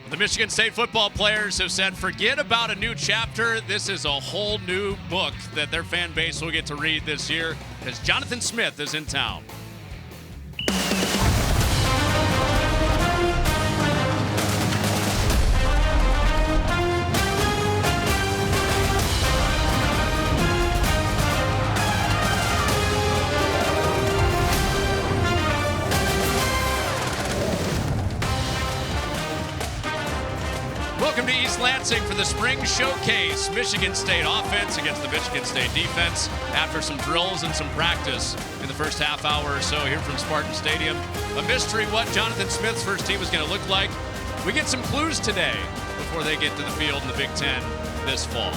The Michigan State football players have said, forget about a new chapter. This is a whole new book that their fan base will get to read this year because Jonathan Smith is in town. Welcome to East Lansing for the spring showcase. Michigan State offense against the Michigan State defense after some drills and some practice in the first half hour or so here from Spartan Stadium. A mystery what Jonathan Smith's first team is going to look like. We get some clues today before they get to the field in the Big Ten this fall.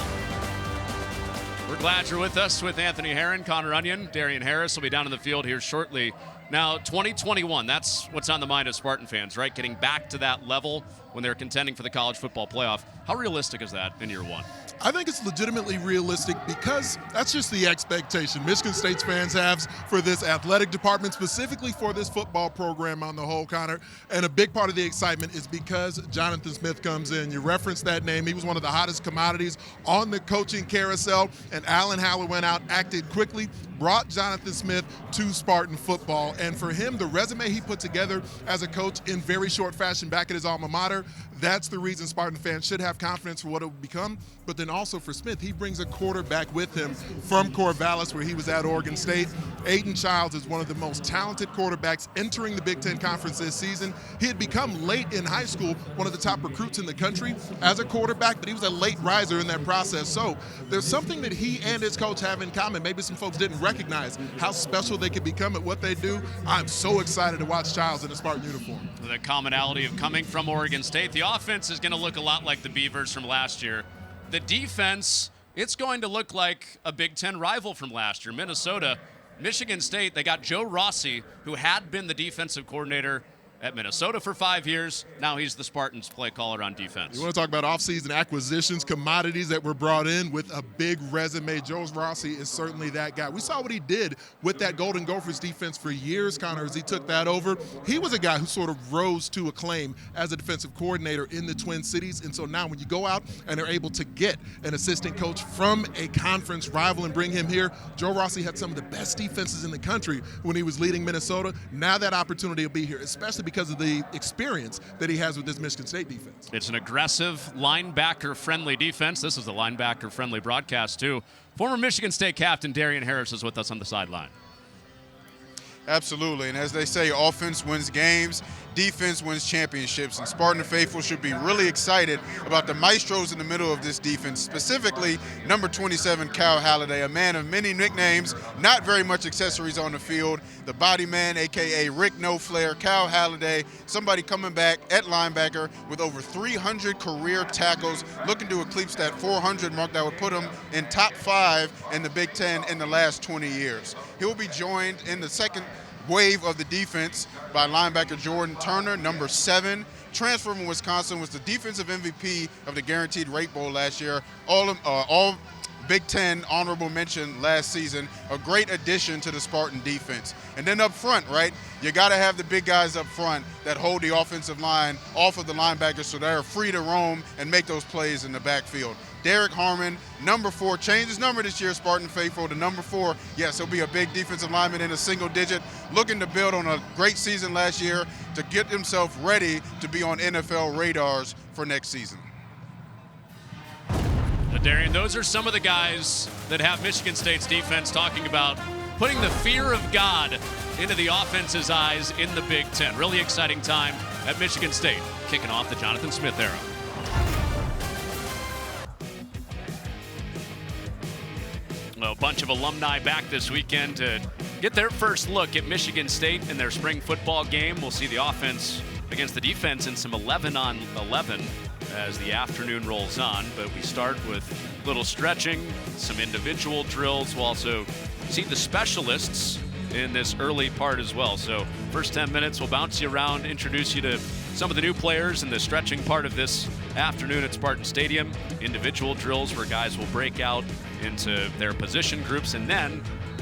We're glad you're with us with Anthony Herron, Connor Onion. Darian Harris will be down in the field here shortly. Now, 2021, that's what's on the mind of Spartan fans, right? Getting back to that level when they're contending for the college football playoff. How realistic is that in year one? I think it's legitimately realistic because that's just the expectation Michigan State's fans have for this athletic department, specifically for this football program on the whole, Connor. And a big part of the excitement is because Jonathan Smith comes in. You referenced that name. He was one of the hottest commodities on the coaching carousel, and Alan Haller went out, acted quickly, brought Jonathan Smith to Spartan football. And for him, the resume he put together as a coach in very short fashion back at his alma mater, that's the reason Spartan fans should have confidence for what it will become. But then also for Smith, he brings a quarterback with him from Corvallis, where he was at Oregon State. Aiden Childs is one of the most talented quarterbacks entering the Big Ten Conference this season. He had become late in high school, one of the top recruits in the country as a quarterback, but he was a late riser in that process. So there's something that he and his coach have in common. Maybe some folks didn't recognize how special they could become at what they do. I'm so excited to watch Childs in a Spartan uniform. The commonality of coming from Oregon State. The offense is going to look a lot like the Beavers from last year. The defense, it's going to look like a Big Ten rival from last year, Minnesota. Michigan State, they got Joe Rossi, who had been the defensive coordinator at Minnesota for 5 years. Now he's the Spartans play caller on defense. You want to talk about offseason acquisitions, commodities that were brought in with a big resume. Joe Rossi is certainly that guy. We saw what he did with that Golden Gophers defense for years, Connor, as he took that over. He was a guy who sort of rose to acclaim as a defensive coordinator in the Twin Cities. And so now when you go out and are able to get an assistant coach from a conference rival and bring him here, Joe Rossi had some of the best defenses in the country when he was leading Minnesota. Now that opportunity will be here, especially because of the experience that he has with this Michigan State defense. It's an aggressive, linebacker-friendly defense. This is a linebacker-friendly broadcast, too. Former Michigan State captain Darian Harris is with us on the sideline. Absolutely, and as they say, offense wins games, defense wins championships, and Spartan faithful should be really excited about the maestros in the middle of this defense, specifically number 27, Cal Halliday, a man of many nicknames, not very much accessories on the field, the body man, a.k.a. Rick No Flair. Cal Halliday, somebody coming back at linebacker with over 300 career tackles, looking to eclipse that 400 mark that would put him in top 5 in the Big Ten in the last 20 years. He'll be joined in the second wave of the defense by linebacker Jordan Turner, number 7. Transfer from Wisconsin, was the defensive MVP of the Guaranteed Rate Bowl last year. All Big Ten honorable mention last season. A great addition to the Spartan defense. And then up front, right, you got to have the big guys up front that hold the offensive line off of the linebackers so they're free to roam and make those plays in the backfield. Derek Harmon, number 4, changed his number this year, Spartan faithful, to number 4. Yes, he'll be a big defensive lineman in a single digit, looking to build on a great season last year to get himself ready to be on NFL radars for next season. Darian, those are some of the guys that have Michigan State's defense talking about putting the fear of God into the offense's eyes in the Big Ten. Really exciting time at Michigan State, kicking off the Jonathan Smith era. A bunch of alumni back this weekend to get their first look at Michigan State in their spring football game. We'll see the offense against the defense in some 11-on-11 as the afternoon rolls on. But we start with a little stretching, some individual drills. We'll also see the specialists in this early part as well. So first 10 minutes, we'll bounce you around, introduce you to some of the new players in the stretching part of this afternoon at Spartan Stadium. Individual drills where guys will break out into their position groups, and then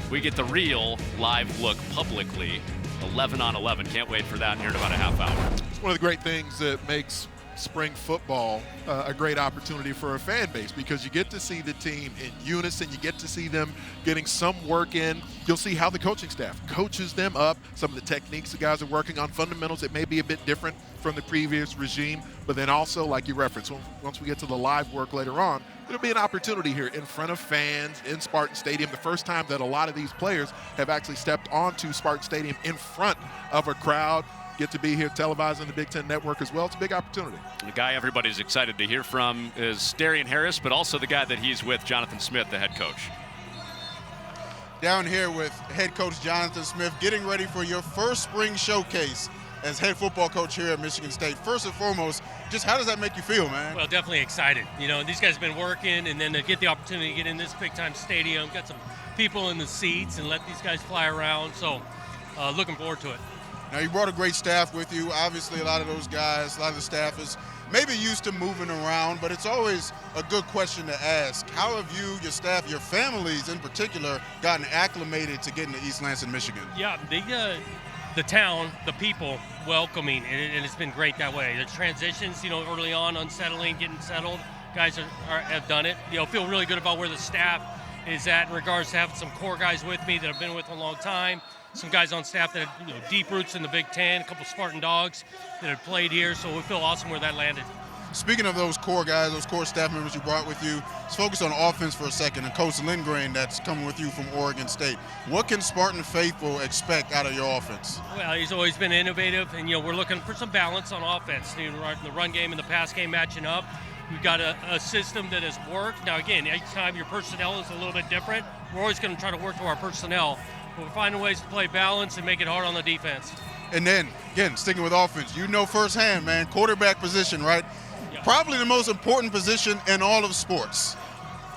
we get the real live look publicly, 11-on-11. Can't wait for that here in about a half hour. It's one of the great things that makes spring football a great opportunity for a fan base because you get to see the team in unison. You get to see them getting some work in. You'll see how the coaching staff coaches them up, some of the techniques the guys are working on, fundamentals that may be a bit different from the previous regime. But then also, like you referenced, once we get to the live work later on, it'll be an opportunity here in front of fans in Spartan Stadium. The first time that a lot of these players have actually stepped onto Spartan Stadium in front of a crowd. Get to be here televised on the Big Ten Network as well. It's a big opportunity. The guy everybody's excited to hear from is Darian Harris, but also the guy that he's with, Jonathan Smith, the head coach. Down here with head coach Jonathan Smith, getting ready for your first spring showcase as head football coach here at Michigan State. First and foremost, just how does that make you feel, man? Well, definitely excited. You know, these guys have been working, and then to get the opportunity to get in this big-time stadium, got some people in the seats, and let these guys fly around. So, looking forward to it. Now, you brought a great staff with you. Obviously, a lot of those guys, a lot of the staff is maybe used to moving around, but it's always a good question to ask. How have you, your staff, your families in particular, gotten acclimated to getting to East Lansing, Michigan? Yeah, the town, the people, welcoming, and it's been great that way. The transitions, you know, early on, unsettling, getting settled, guys have done it. You know, feel really good about where the staff is at in regards to having some core guys with me that I've been with a long time. Some guys on staff that have, you know, deep roots in the Big Ten, a couple Spartan dogs that have played here, so we feel awesome where that landed. Speaking of those core guys, those core staff members you brought with you, let's focus on offense for a second. And Coach Lindgren, that's coming with you from Oregon State. What can Spartan faithful expect out of your offense? Well, he's always been innovative, and, you know, we're looking for some balance on offense. You know, the run game and the pass game matching up. We've got a system that has worked. Now, again, each time your personnel is a little bit different, we're always going to try to work to our personnel. But we're finding ways to play balance and make it hard on the defense. And then, again, sticking with offense, you know firsthand, man, quarterback position, right? Yeah. Probably the most important position in all of sports.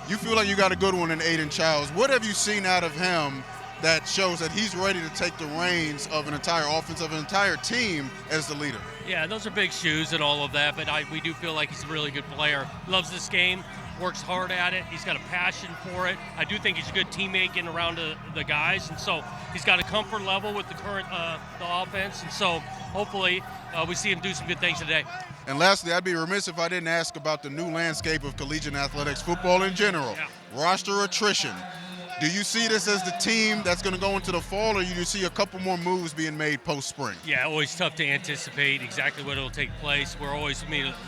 You feel like you got a good one in Aiden Childs. What have you seen out of him that shows that he's ready to take the reins of an entire offense, of an entire team as the leader? Yeah, those are big shoes and all of that, but we do feel like he's a really good player. Loves this game, works hard at it. He's got a passion for it. I do think he's a good teammate getting around the guys, and so he's got a comfort level with the current the offense, and so hopefully we see him do some good things today. And lastly, I'd be remiss if I didn't ask about the new landscape of collegiate athletics, football in general. Yeah. Roster attrition. Do you see this as the team that's going to go into the fall, or do you see a couple more moves being made post-spring? Yeah, always tough to anticipate exactly what will take place. We're always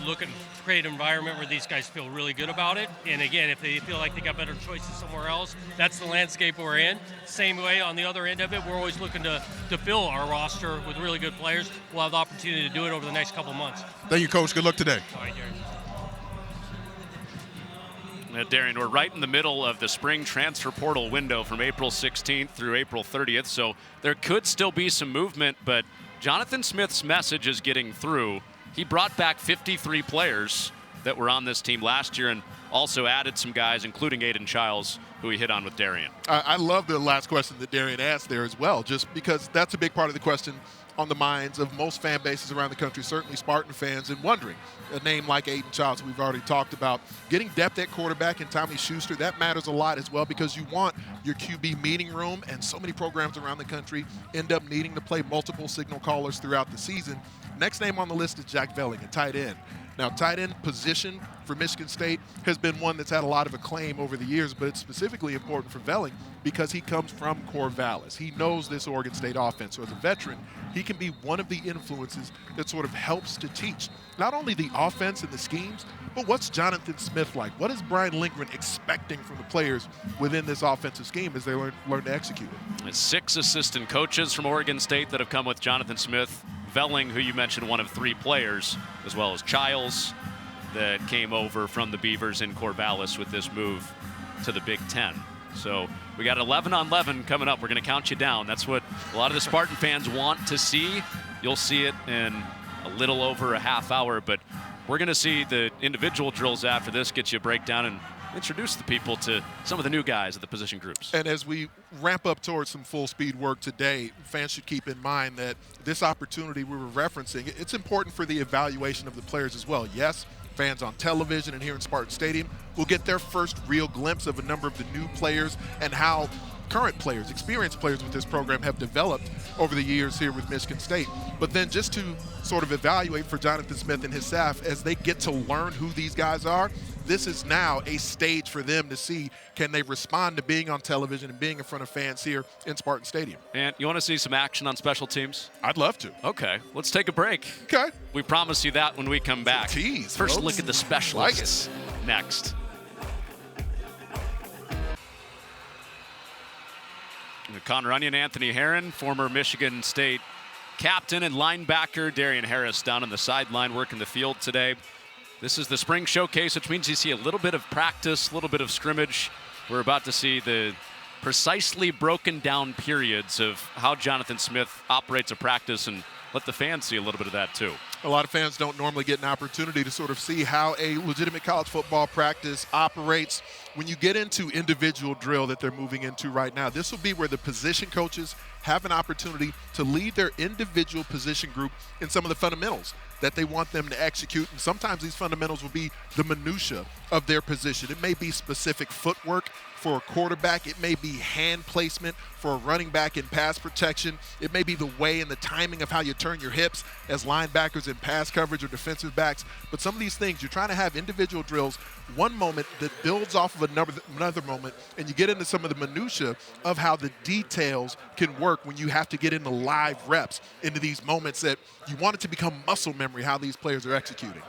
looking to create an environment where these guys feel really good about it. And again, if they feel like they got better choices somewhere else, that's the landscape we're in. Same way on the other end of it, we're always looking to fill our roster with really good players. We'll have the opportunity to do it over the next couple months. Thank you, Coach. Good luck today. All right, Darren. Darian, we're right in the middle of the spring transfer portal window from April 16th through April 30th, so there could still be some movement, but Jonathan Smith's message is getting through. He brought back 53 players that were on this team last year and also added some guys, including Aiden Childs, who he hit on with Darian. I love the last question that Darian asked there as well, just because that's a big part of the question on the minds of most fan bases around the country, certainly Spartan fans, and wondering, a name like Aiden Childs, we've already talked about, getting depth at quarterback and Tommy Schuster, that matters a lot as well because you want your QB meeting room, and so many programs around the country end up needing to play multiple signal callers throughout the season. Next name on the list is Jack Velling, a tight end. Now, tight end position for Michigan State has been one that's had a lot of acclaim over the years, but it's specifically important for Velling because he comes from Corvallis. He knows this Oregon State offense. So as a veteran, he can be one of the influences that sort of helps to teach not only the offense and the schemes, but what's Jonathan Smith like? What is Brian Lindgren expecting from the players within this offensive scheme as they learn to execute it? 6 assistant coaches from Oregon State that have come with Jonathan Smith. Velling, who you mentioned, one of 3 players, as well as Childs that came over from the Beavers in Corvallis with this move to the Big Ten. So we got 11 on 11 coming up. We're going to count you down. That's what a lot of the Spartan fans want to see. You'll see it in a little over a half hour, but we're going to see the individual drills after this, get you a breakdown and introduce the people to some of the new guys at the position groups. And as we ramp up towards some full speed work today, fans should keep in mind that this opportunity we were referencing, it's important for the evaluation of the players as well. Yes, fans on television and here in Spartan Stadium will get their first real glimpse of a number of the new players and how current players, experienced players with this program have developed over the years here with Michigan State. But then just to sort of evaluate for Jonathan Smith and his staff as they get to learn who these guys are, this is now a stage for them to see, can they respond to being on television and being in front of fans here in Spartan Stadium. And you want to see some action on special teams? I'd love to. Okay, let's take a break. Okay. We promise you that when we come back. Tease, First, folks. look at the specialists next. Connor Onion, Anthony Herron, former Michigan State captain and linebacker. Darian Harris down on the sideline working the field today. This is the spring showcase, which means you see a little bit of practice, a little bit of scrimmage. We're about to see the precisely broken down periods of how Jonathan Smith operates a practice, and let the fans see a little bit of that too. A lot of fans don't normally get an opportunity to sort of see how a legitimate college football practice operates. When you get into individual drill that they're moving into right now, this will be where the position coaches have an opportunity to lead their individual position group in some of the fundamentals that they want them to execute. And sometimes these fundamentals will be the minutia of their position. It may be specific footwork for a quarterback. It may be hand placement for a running back in pass protection. It may be the way and the timing of how you turn your hips as linebackers in pass coverage or defensive backs. But some of these things, you're trying to have individual drills, one moment that builds off of another moment, and you get into some of the minutia of how the details can work when you have to get into live reps, into these moments that you want it to become muscle memory, how these players are executing.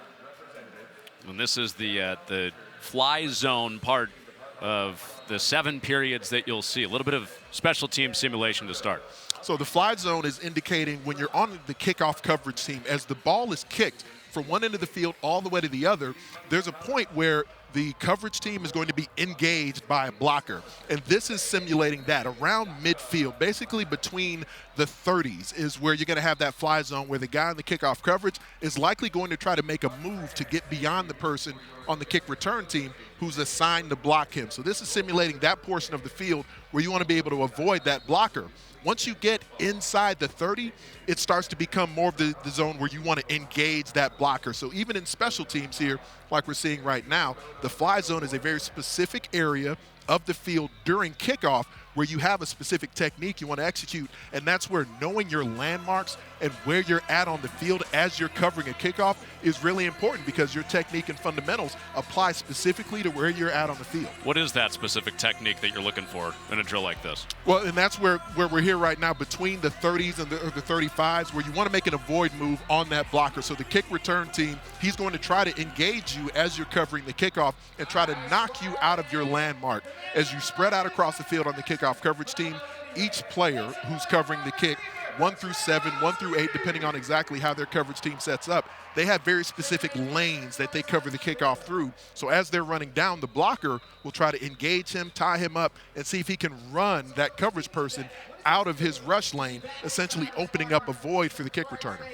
And this is the fly zone part of the 7 periods that you'll see. A little bit of special team simulation to start. So the fly zone is indicating when you're on the kickoff coverage team, as the ball is kicked from one end of the field all the way to the other, there's a point where the coverage team is going to be engaged by a blocker. And this is simulating that around midfield, basically between the 30s is where you're going to have that fly zone where the guy in the kickoff coverage is likely going to try to make a move to get beyond the person on the kick return team who's assigned to block him. So this is simulating that portion of the field where you want to be able to avoid that blocker. Once you get inside the 30, it starts to become more of the zone where you want to engage that blocker. So even in special teams here, like we're seeing right now, the fly zone is a very specific area of the field during kickoff where you have a specific technique you want to execute, and that's where knowing your landmarks and where you're at on the field as you're covering a kickoff is really important, because your technique and fundamentals apply specifically to where you're at on the field. What is that specific technique that you're looking for in a drill like this? Well, and that's where we're here right now, between the 30s and the 35s, where you want to make an avoid move on that blocker. So the kick return team, he's going to try to engage you as you're covering the kickoff and try to knock you out of your landmark. As you spread out across the field on the kickoff coverage team, each player who's covering the kick, 1 through 7, 1 through 8, depending on exactly how their coverage team sets up, they have very specific lanes that they cover the kickoff through. So as they're running down, the blocker will try to engage him, tie him up, and see if he can run that coverage person out of his rush lane, essentially opening up a void for the kick returner.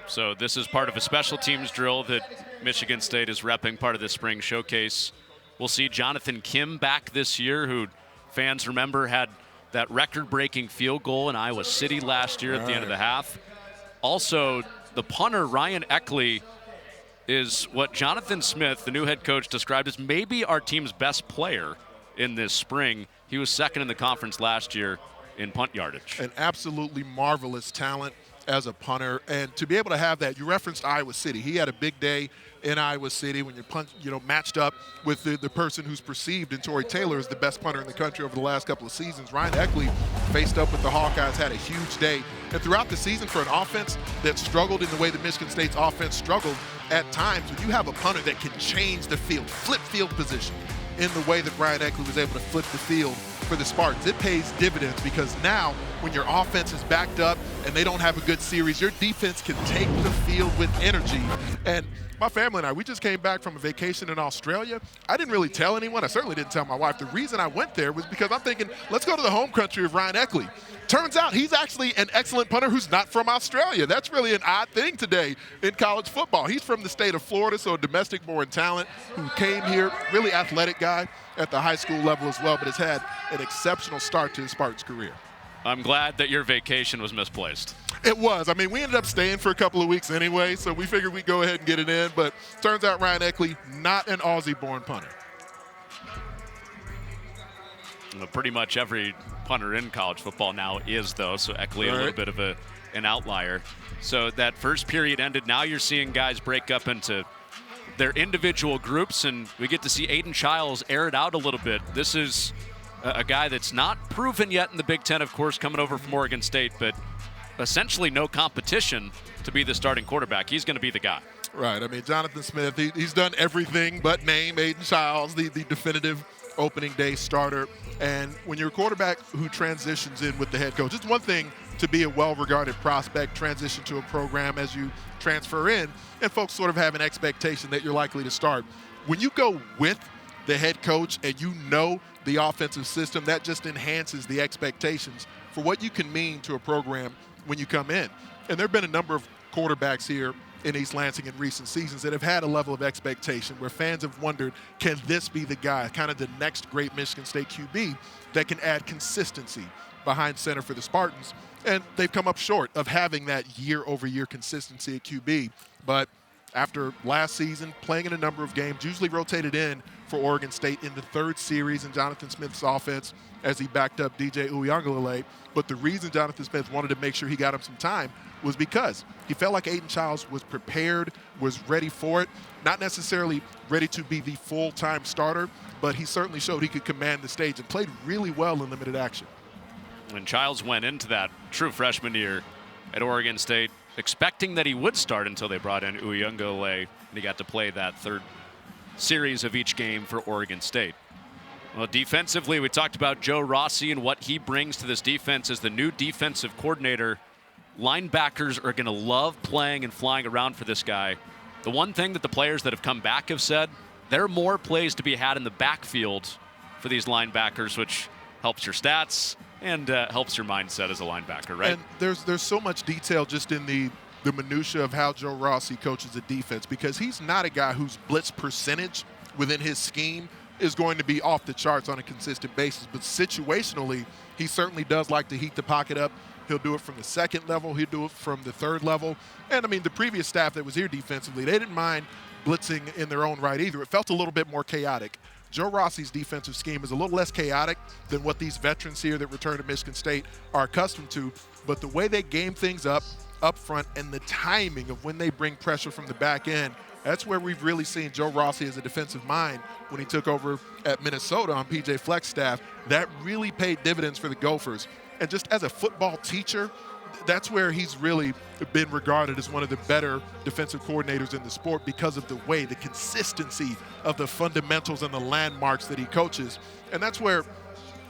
So this is part of a special teams drill that Michigan State is repping, part of the spring showcase. We'll see Jonathan Kim back this year, who fans remember had that record-breaking field goal in Iowa City last year at the end of the half. Also, the punter, Ryan Eckley, is what Jonathan Smith, the new head coach, described as maybe our team's best player in this spring. He was second in the conference last year in punt yardage. An absolutely marvelous talent as a punter, and to be able to have that, you referenced Iowa City. He had a big day in Iowa City when you're matched up with the person who's perceived in Torrey Taylor as the best punter in the country over the last couple of seasons. Ryan Eckley faced up with the Hawkeyes, had a huge day. And throughout the season, for an offense that struggled in the way that Michigan State's offense struggled at times, when you have a punter that can change the field, flip field position in the way that Ryan Eckley was able to flip the field for the Spartans, it pays dividends, because now when your offense is backed up and they don't have a good series, your defense can take the field with energy. And my family and I, we just came back from a vacation in Australia. I didn't really tell anyone. I certainly didn't tell my wife. The reason I went there was because I'm thinking, let's go to the home country of Ryan Eckley. Turns out he's actually an excellent punter who's not from Australia. That's really an odd thing today in college football. He's from the state of Florida, so a domestic-born talent who came here, really athletic guy at the high school level as well, but has had an exceptional start to his Spartans career. I'm glad that your vacation was misplaced. It was. I mean, we ended up staying for a couple of weeks anyway, so we figured we'd go ahead and get it in, but turns out Ryan Eckley, not an Aussie-born punter. Well, pretty much every punter in college football now is, though, so Eckley a little bit of an outlier. So that first period ended. Now you're seeing guys break up into their individual groups, and we get to see Aiden Childs air it out a little bit. This is a guy that's not proven yet in the Big Ten, of course, coming over from Oregon State, but essentially no competition to be the starting quarterback. He's going to be the guy. Right. I mean, Jonathan Smith, he's done everything but name Aiden Childs, the definitive opening day starter. And when you're a quarterback who transitions in with the head coach, it's one thing to be a well-regarded prospect, transition to a program as you transfer in, and folks sort of have an expectation that you're likely to start. When you go with the head coach and you know the offensive system, that just enhances the expectations for what you can mean to a program when you come in. And there have been a number of quarterbacks here in East Lansing in recent seasons that have had a level of expectation where fans have wondered, can this be the guy, kind of the next great Michigan State QB that can add consistency behind center for the Spartans? And they've come up short of having that year-over-year consistency at QB. But after last season, playing in a number of games, usually rotated in for Oregon State in the third series in Jonathan Smith's offense as he backed up DJ Uiagalelei. But the reason Jonathan Smith wanted to make sure he got him some time was because he felt like Aiden Childs was prepared, was ready for it, not necessarily ready to be the full-time starter, but he certainly showed he could command the stage and played really well in limited action. When Childs went into that true freshman year at Oregon State, expecting that he would start until they brought in Uiagalelei, and he got to play that third series of each game for Oregon State. Well, defensively, we talked about Joe Rossi and what he brings to this defense as the new defensive coordinator. Linebackers are going to love playing and flying around for this guy. The one thing that the players that have come back have said, there are more plays to be had in the backfield for these linebackers, which helps your stats and helps your mindset as a linebacker, right? And there's so much detail just in the minutia of how Joe Rossi coaches a defense, because he's not a guy whose blitz percentage within his scheme is going to be off the charts on a consistent basis. But situationally, he certainly does like to heat the pocket up. He'll do it from the second level. He'll do it from the third level. And, I mean, the previous staff that was here defensively, they didn't mind blitzing in their own right either. It felt a little bit more chaotic. Joe Rossi's defensive scheme is a little less chaotic than what these veterans here that return to Michigan State are accustomed to. But the way they game things up front, and the timing of when they bring pressure from the back end, that's where we've really seen Joe Rossi as a defensive mind when he took over at Minnesota on PJ Fleck's staff. That really paid dividends for the Gophers. And just as a football teacher, that's where he's really been regarded as one of the better defensive coordinators in the sport, because of the way, the consistency of the fundamentals and the landmarks that he coaches. And that's where,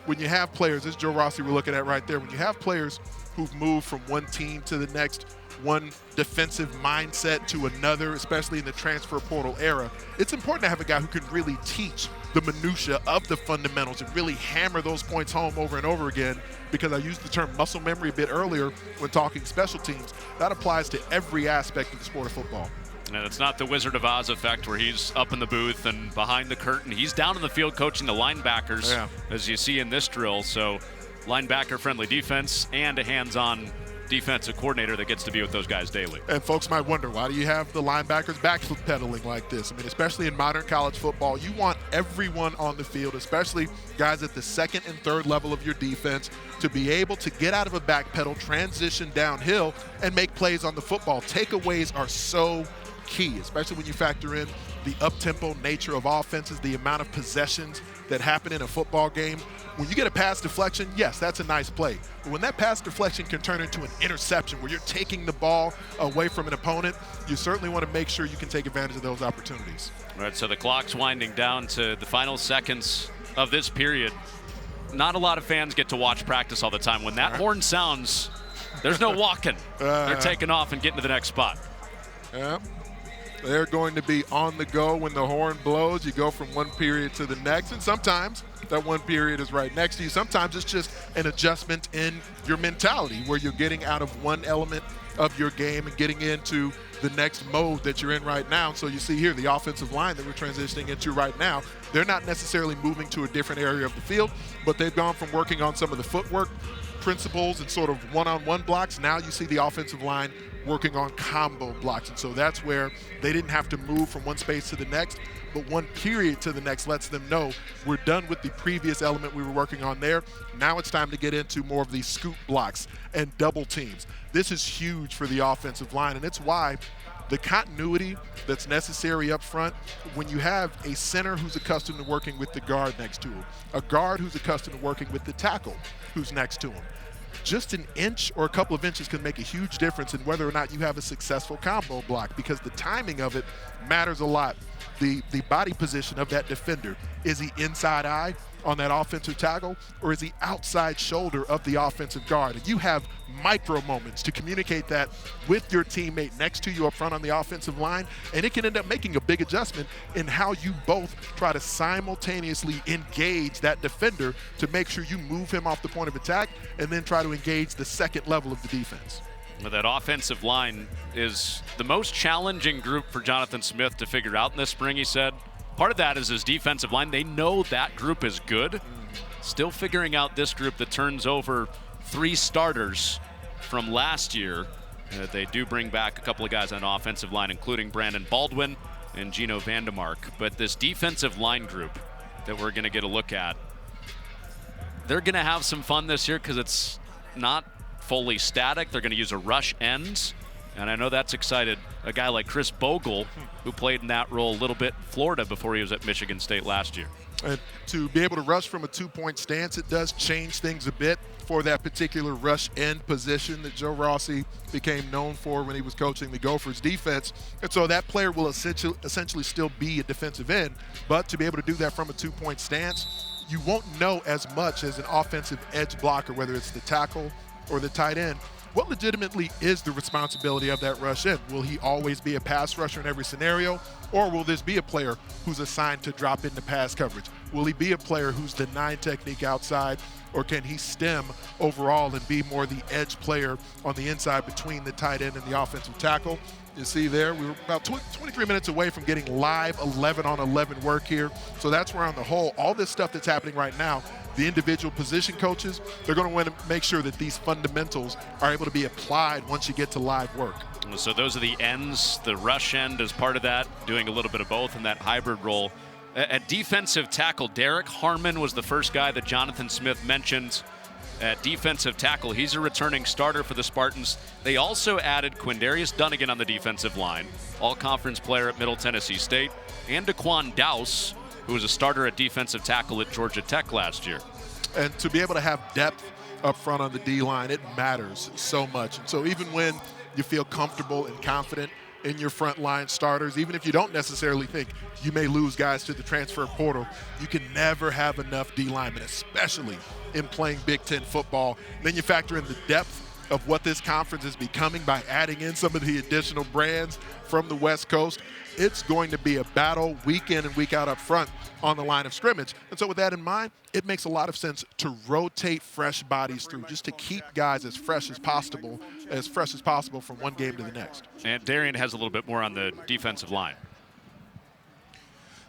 when you have players, this is Joe Rossi we're looking at right there, when you have players who've moved from one team to the next, one defensive mindset to another, especially in the transfer portal era, it's important to have a guy who can really teach the minutia of the fundamentals and really hammer those points home over and over again, because I used the term muscle memory a bit earlier when talking special teams. That applies to every aspect of the sport of football. And it's not the Wizard of Oz effect where he's up in the booth and behind the curtain. He's down in the field coaching the linebackers, as you see in this drill. So linebacker-friendly defense and a hands-on defensive coordinator that gets to be with those guys daily. And folks might wonder, why do you have the linebackers backpedaling like this? I mean, especially in modern college football, you want everyone on the field, especially guys at the second and third level of your defense, to be able to get out of a backpedal, transition downhill, and make plays on the football. Takeaways are so key, especially when you factor in the up-tempo nature of offenses, the amount of possessions that happen in a football game. When you get a pass deflection, yes, that's a nice play. But when that pass deflection can turn into an interception where you're taking the ball away from an opponent, you certainly want to make sure you can take advantage of those opportunities. All right, so the clock's winding down to the final seconds of this period. Not a lot of fans get to watch practice all the time. When that horn sounds, there's no walking. They're taking off and getting to the next spot. Yeah. They're going to be on the go when the horn blows. You go from one period to the next, and sometimes that one period is right next to you. Sometimes it's just an adjustment in your mentality where you're getting out of one element of your game and getting into the next mode that you're in right now. So you see here the offensive line that we're transitioning into right now, they're not necessarily moving to a different area of the field, but they've gone from working on some of the footwork principles and sort of one-on-one blocks. Now you see the offensive line working on combo blocks. And so that's where they didn't have to move from one space to the next, but one period to the next lets them know we're done with the previous element we were working on there. Now it's time to get into more of these scoop blocks and double teams. This is huge for the offensive line, and it's why the continuity that's necessary up front, when you have a center who's accustomed to working with the guard next to him, a guard who's accustomed to working with the tackle who's next to him, just an inch or a couple of inches can make a huge difference in whether or not you have a successful combo block, because the timing of it matters a lot. The body position of that defender, is he inside eye on that offensive tackle, or is he outside shoulder of the offensive guard? And you have micro moments to communicate that with your teammate next to you up front on the offensive line, and it can end up making a big adjustment in how you both try to simultaneously engage that defender to make sure you move him off the point of attack and then try to engage the second level of the defense. Well, that offensive line is the most challenging group for Jonathan Smith to figure out in this spring, he said. Part of that is his defensive line. They know that group is good. Still figuring out this group that turns over 3 starters from last year. They do bring back a couple of guys on offensive line, including Brandon Baldwin and Gino Vandemark. But this defensive line group that we're going to get a look at, they're going to have some fun this year because it's not fully static. They're going to use a rush ends, and I know that's excited a guy like Chris Bogle, who played in that role a little bit in Florida before he was at Michigan State last year. And to be able to rush from a 2-point stance, it does change things a bit for that particular rush end position that Joe Rossi became known for when he was coaching the Gophers defense. And so that player will essentially still be a defensive end, but to be able to do that from a 2-point stance, you won't know as much as an offensive edge blocker, whether it's the tackle or the tight end, what legitimately is the responsibility of that rush end? Will he always be a pass rusher in every scenario, or will this be a player who's assigned to drop into pass coverage? Will he be a player who's the 9 technique outside, or can he stem overall and be more the edge player on the inside between the tight end and the offensive tackle? You see there, we were about 23 minutes away from getting live 11-on-11 work here. So that's where on the whole, all this stuff that's happening right now, the individual position coaches, they're going to want to make sure that these fundamentals are able to be applied once you get to live work. So those are the ends. The rush end is part of that, doing a little bit of both in that hybrid role. At defensive tackle, Derek Harmon was the first guy that Jonathan Smith mentioned. At defensive tackle, he's a returning starter for the Spartans. They also added Quindarius Dunnigan on the defensive line, all-conference player at Middle Tennessee State, and Daquan Dowse, who was a starter at defensive tackle at Georgia Tech last year. And to be able to have depth up front on the D-line, it matters so much. And so even when you feel comfortable and confident in your front line starters, even if you don't necessarily think you may lose guys to the transfer portal, you can never have enough D-linemen, especially in playing Big Ten football. Then you factor in the depth of what this conference is becoming by adding in some of the additional brands from the West Coast. It's going to be a battle week in and week out up front on the line of scrimmage. And so with that in mind, it makes a lot of sense to rotate fresh bodies through just to keep guys as fresh as possible from one game to the next. And Darian has a little bit more on the defensive line.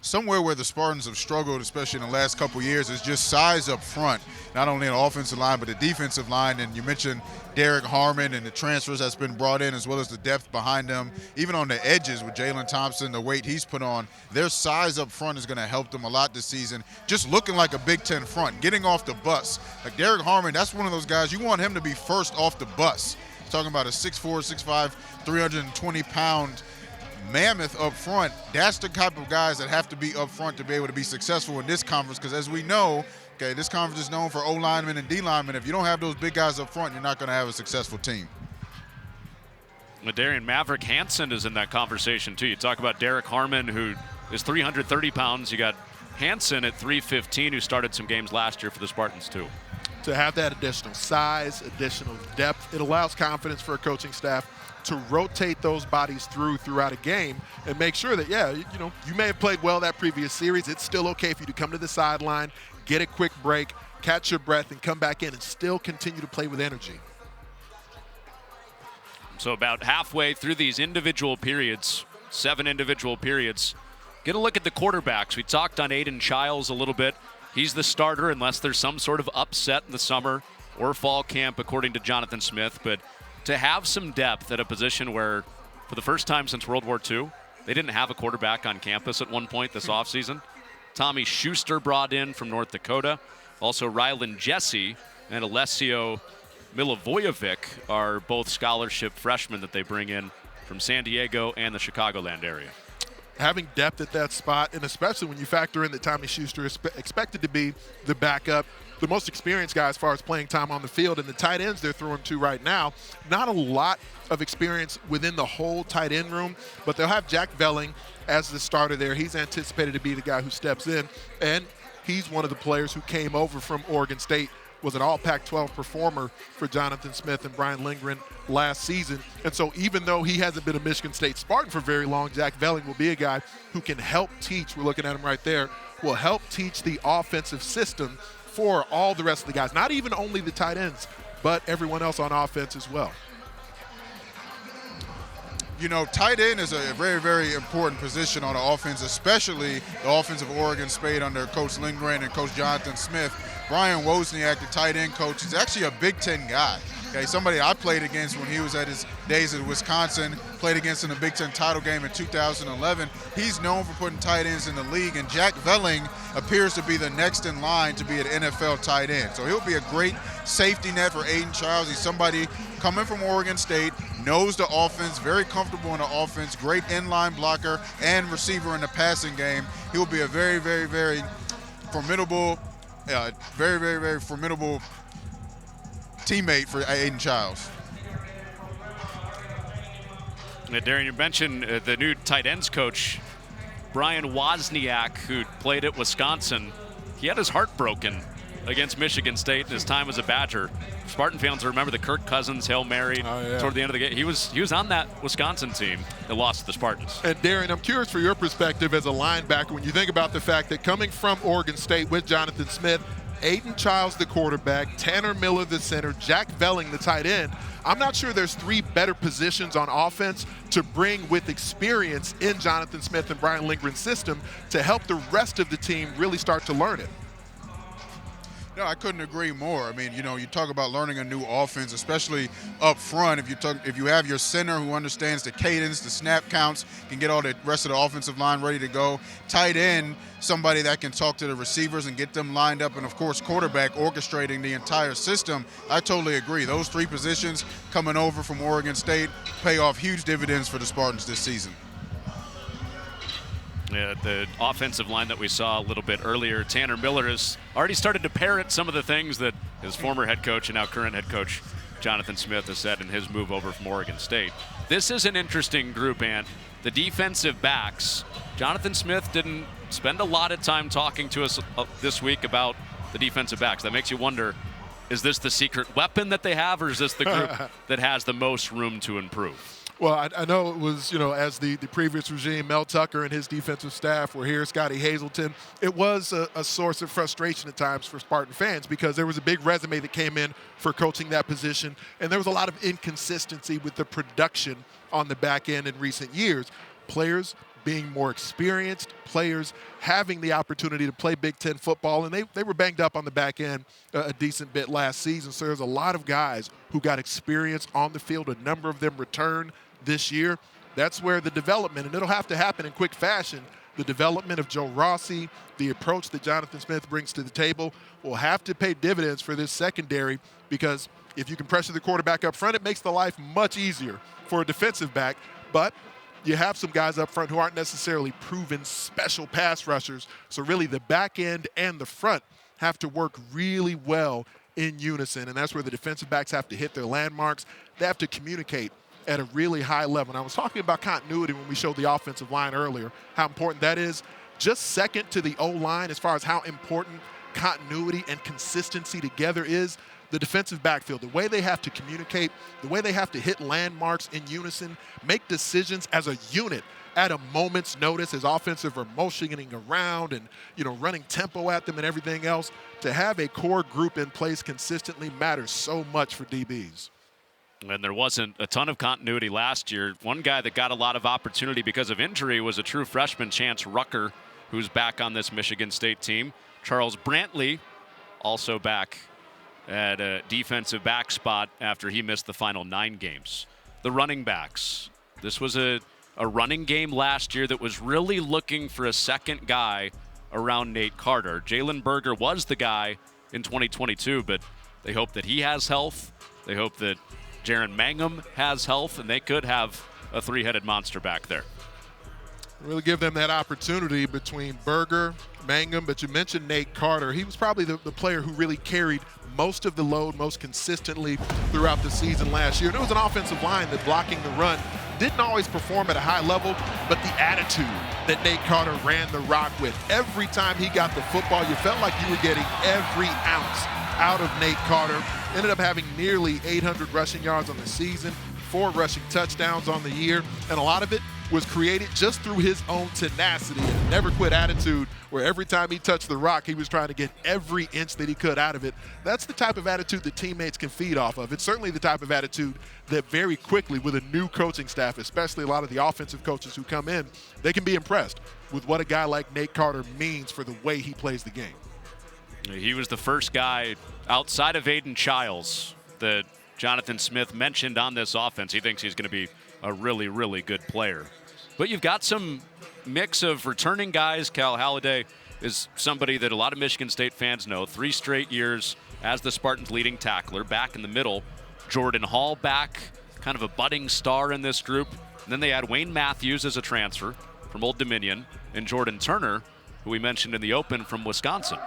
Somewhere where the Spartans have struggled, especially in the last couple years, is just size up front, not only in the offensive line, but the defensive line. And you mentioned Derek Harmon and the transfers that's been brought in, as well as the depth behind them. Even on the edges with Jalen Thompson, the weight he's put on, their size up front is going to help them a lot this season. Just looking like a Big Ten front, getting off the bus. Like Derek Harmon, that's one of those guys, you want him to be first off the bus. Talking about a 6'4", 6'5", 320-pound mammoth up front. That's the type of guys that have to be up front to be able to be successful in this conference, because as we know, okay, this conference is known for O-linemen and D-linemen. If you don't have those big guys up front, you're not going to have a successful team. Darian, Maverick Hansen is in that conversation too. You talk about Derek Harmon, who is 330 pounds. You got Hansen at 315, who started some games last year for the Spartans too. To have that additional size, additional depth, it allows confidence for a coaching staff to rotate those bodies throughout a game and make sure that, you may have played well that previous series. It's still okay for you to come to the sideline, get a quick break, catch your breath, and come back in and still continue to play with energy. So about halfway through these individual periods, 7 individual periods, get a look at the quarterbacks. We talked on Aiden Childs a little bit. He's the starter unless there's some sort of upset in the summer or fall camp, according to Jonathan Smith. But to have some depth at a position where, for the first time since World War II, they didn't have a quarterback on campus at one point this offseason. Tommy Schuster brought in from North Dakota. Also, Rylan Jesse and Alessio Milivojevic are both scholarship freshmen that they bring in from San Diego and the Chicagoland area. Having depth at that spot, and especially when you factor in that Tommy Schuster is expected to be the backup, the most experienced guy as far as playing time on the field, and the tight ends they're throwing to right now, not a lot of experience within the whole tight end room, but they'll have Jack Velling as the starter there. He's anticipated to be the guy who steps in, and he's one of the players who came over from Oregon State, was an all Pac-12 performer for Jonathan Smith and Brian Lindgren last season. And so even though he hasn't been a Michigan State Spartan for very long, Jack Velling will be a guy who can help teach, we're looking at him right there, will help teach the offensive system for all the rest of the guys, not even only the tight ends, but everyone else on offense as well. You know, tight end is a very, very important position on the offense, especially the offense of Oregon State under Coach Lindgren and Coach Jonathan Smith. Brian Wozniak, the tight end coach, is actually a Big Ten guy. Okay, somebody I played against when he was at his days at Wisconsin, played against in the Big Ten title game in 2011. He's known for putting tight ends in the league, and Jack Velling appears to be the next in line to be an NFL tight end. So he'll be a great safety net for Aiden Childs. He's somebody coming from Oregon State, knows the offense, very comfortable in the offense, great inline blocker and receiver in the passing game. He'll be a very, very, very formidable, very formidable teammate for Aiden Childs. Darren, you mentioned the new tight ends coach, Brian Wozniak, who played at Wisconsin. He had his heart broken against Michigan State in his time as a Badger. Spartan fans remember the Kirk Cousins Hail Mary toward the end of the game. He was on that Wisconsin team that lost to the Spartans. And Darren, I'm curious for your perspective as a linebacker when you think about the fact that coming from Oregon State with Jonathan Smith, Aiden Childs the quarterback, Tanner Miller the center, Jack Velling the tight end, I'm not sure there's three better positions on offense to bring with experience in Jonathan Smith and Brian Lindgren's system to help the rest of the team really start to learn it. No, I couldn't agree more. I mean, you know, you talk about learning a new offense, especially up front. If you have your center who understands the cadence, the snap counts, can get all the rest of the offensive line ready to go. Tight end, somebody that can talk to the receivers and get them lined up, and of course, quarterback orchestrating the entire system. I totally agree. Those three positions coming over from Oregon State pay off huge dividends for the Spartans this season. Yeah, the offensive line that we saw a little bit earlier, Tanner Miller has already started to parrot some of the things that his former head coach and now current head coach Jonathan Smith has said in his move over from Oregon State. This is an interesting group, Ant. The defensive backs. Jonathan Smith didn't spend a lot of time talking to us this week about the defensive backs. That makes you wonder, is this the secret weapon that they have, or is this the group that has the most room to improve? Well, I know it was, you know, as the previous regime, Mel Tucker and his defensive staff were here, Scotty Hazelton, it was a source of frustration at times for Spartan fans because there was a big resume that came in for coaching that position, and there was a lot of inconsistency with the production on the back end in recent years. Players being more experienced, players having the opportunity to play Big Ten football, and they were banged up on the back end a decent bit last season. So there's a lot of guys who got experience on the field. A number of them returned this year. That's where the development, and it'll have to happen in quick fashion, the development of Joe Rossi, the approach that Jonathan Smith brings to the table will have to pay dividends for this secondary, because if you can pressure the quarterback up front, it makes the life much easier for a defensive back. But you have some guys up front who aren't necessarily proven special pass rushers. So really the back end and the front have to work really well in unison, and that's where the defensive backs have to hit their landmarks. They have to communicate at a really high level. And I was talking about continuity when we showed the offensive line earlier, how important that is. Just second to the O-line as far as how important continuity and consistency together is. The defensive backfield, the way they have to communicate, the way they have to hit landmarks in unison, make decisions as a unit at a moment's notice as offensive are motioning around and, you know, running tempo at them and everything else. To have a core group in place consistently matters so much for DBs. And there wasn't a ton of continuity last year. One guy that got a lot of opportunity because of injury was a true freshman, Chance Rucker, who's back on this Michigan State team. Charles Brantley, also back at a defensive back spot after he missed the final 9 games. The running backs. This was a running game last year that was really looking for a second guy around Nate Carter. Jalen Berger was the guy in 2022, but they hope that he has health. They hope that Jaron Mangum has health, and they could have a 3-headed monster back there. Really give them that opportunity between Berger, Mangum, but you mentioned Nate Carter. He was probably the player who really carried most of the load most consistently throughout the season last year. And it was an offensive line that, blocking the run, didn't always perform at a high level, but the attitude that Nate Carter ran the rock with. Every time he got the football, you felt like you were getting every ounce out of Nate Carter. Ended up having nearly 800 rushing yards on the season, 4 rushing touchdowns on the year, and a lot of it was created just through his own tenacity and never quit attitude, where every time he touched the rock, he was trying to get every inch that he could out of it. That's the type of attitude that teammates can feed off of. It's certainly the type of attitude that very quickly, with a new coaching staff, especially a lot of the offensive coaches who come in, they can be impressed with what a guy like Nate Carter means for the way he plays the game. He was the first guy outside of Aiden Childs that Jonathan Smith mentioned on this offense. He thinks he's going to be a really, really good player. But you've got some mix of returning guys. Cal Halliday is somebody that a lot of Michigan State fans know. 3 straight years as the Spartans' leading tackler. Back in the middle, Jordan Hall back, kind of a budding star in this group. And then they had Wayne Matthews as a transfer from Old Dominion, and Jordan Turner, who we mentioned in the open, from Wisconsin.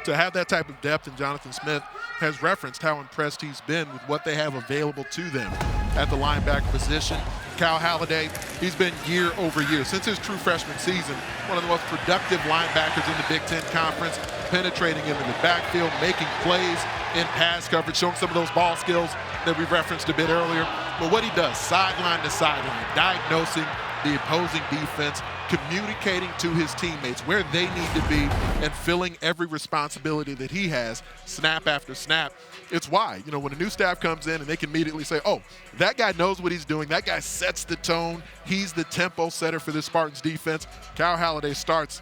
To have that type of depth, and Jonathan Smith has referenced how impressed he's been with what they have available to them at the linebacker position. Cal Halliday, he's been year over year, since his true freshman season, one of the most productive linebackers in the Big Ten Conference, penetrating into the backfield, making plays in pass coverage, showing some of those ball skills that we referenced a bit earlier. But what he does, sideline to sideline, diagnosing the opposing defense, communicating to his teammates where they need to be, and filling every responsibility that he has, snap after snap. It's why, when a new staff comes in and they can immediately say, oh, that guy knows what he's doing. That guy sets the tone. He's the tempo setter for this Spartans defense. Cal Halliday starts.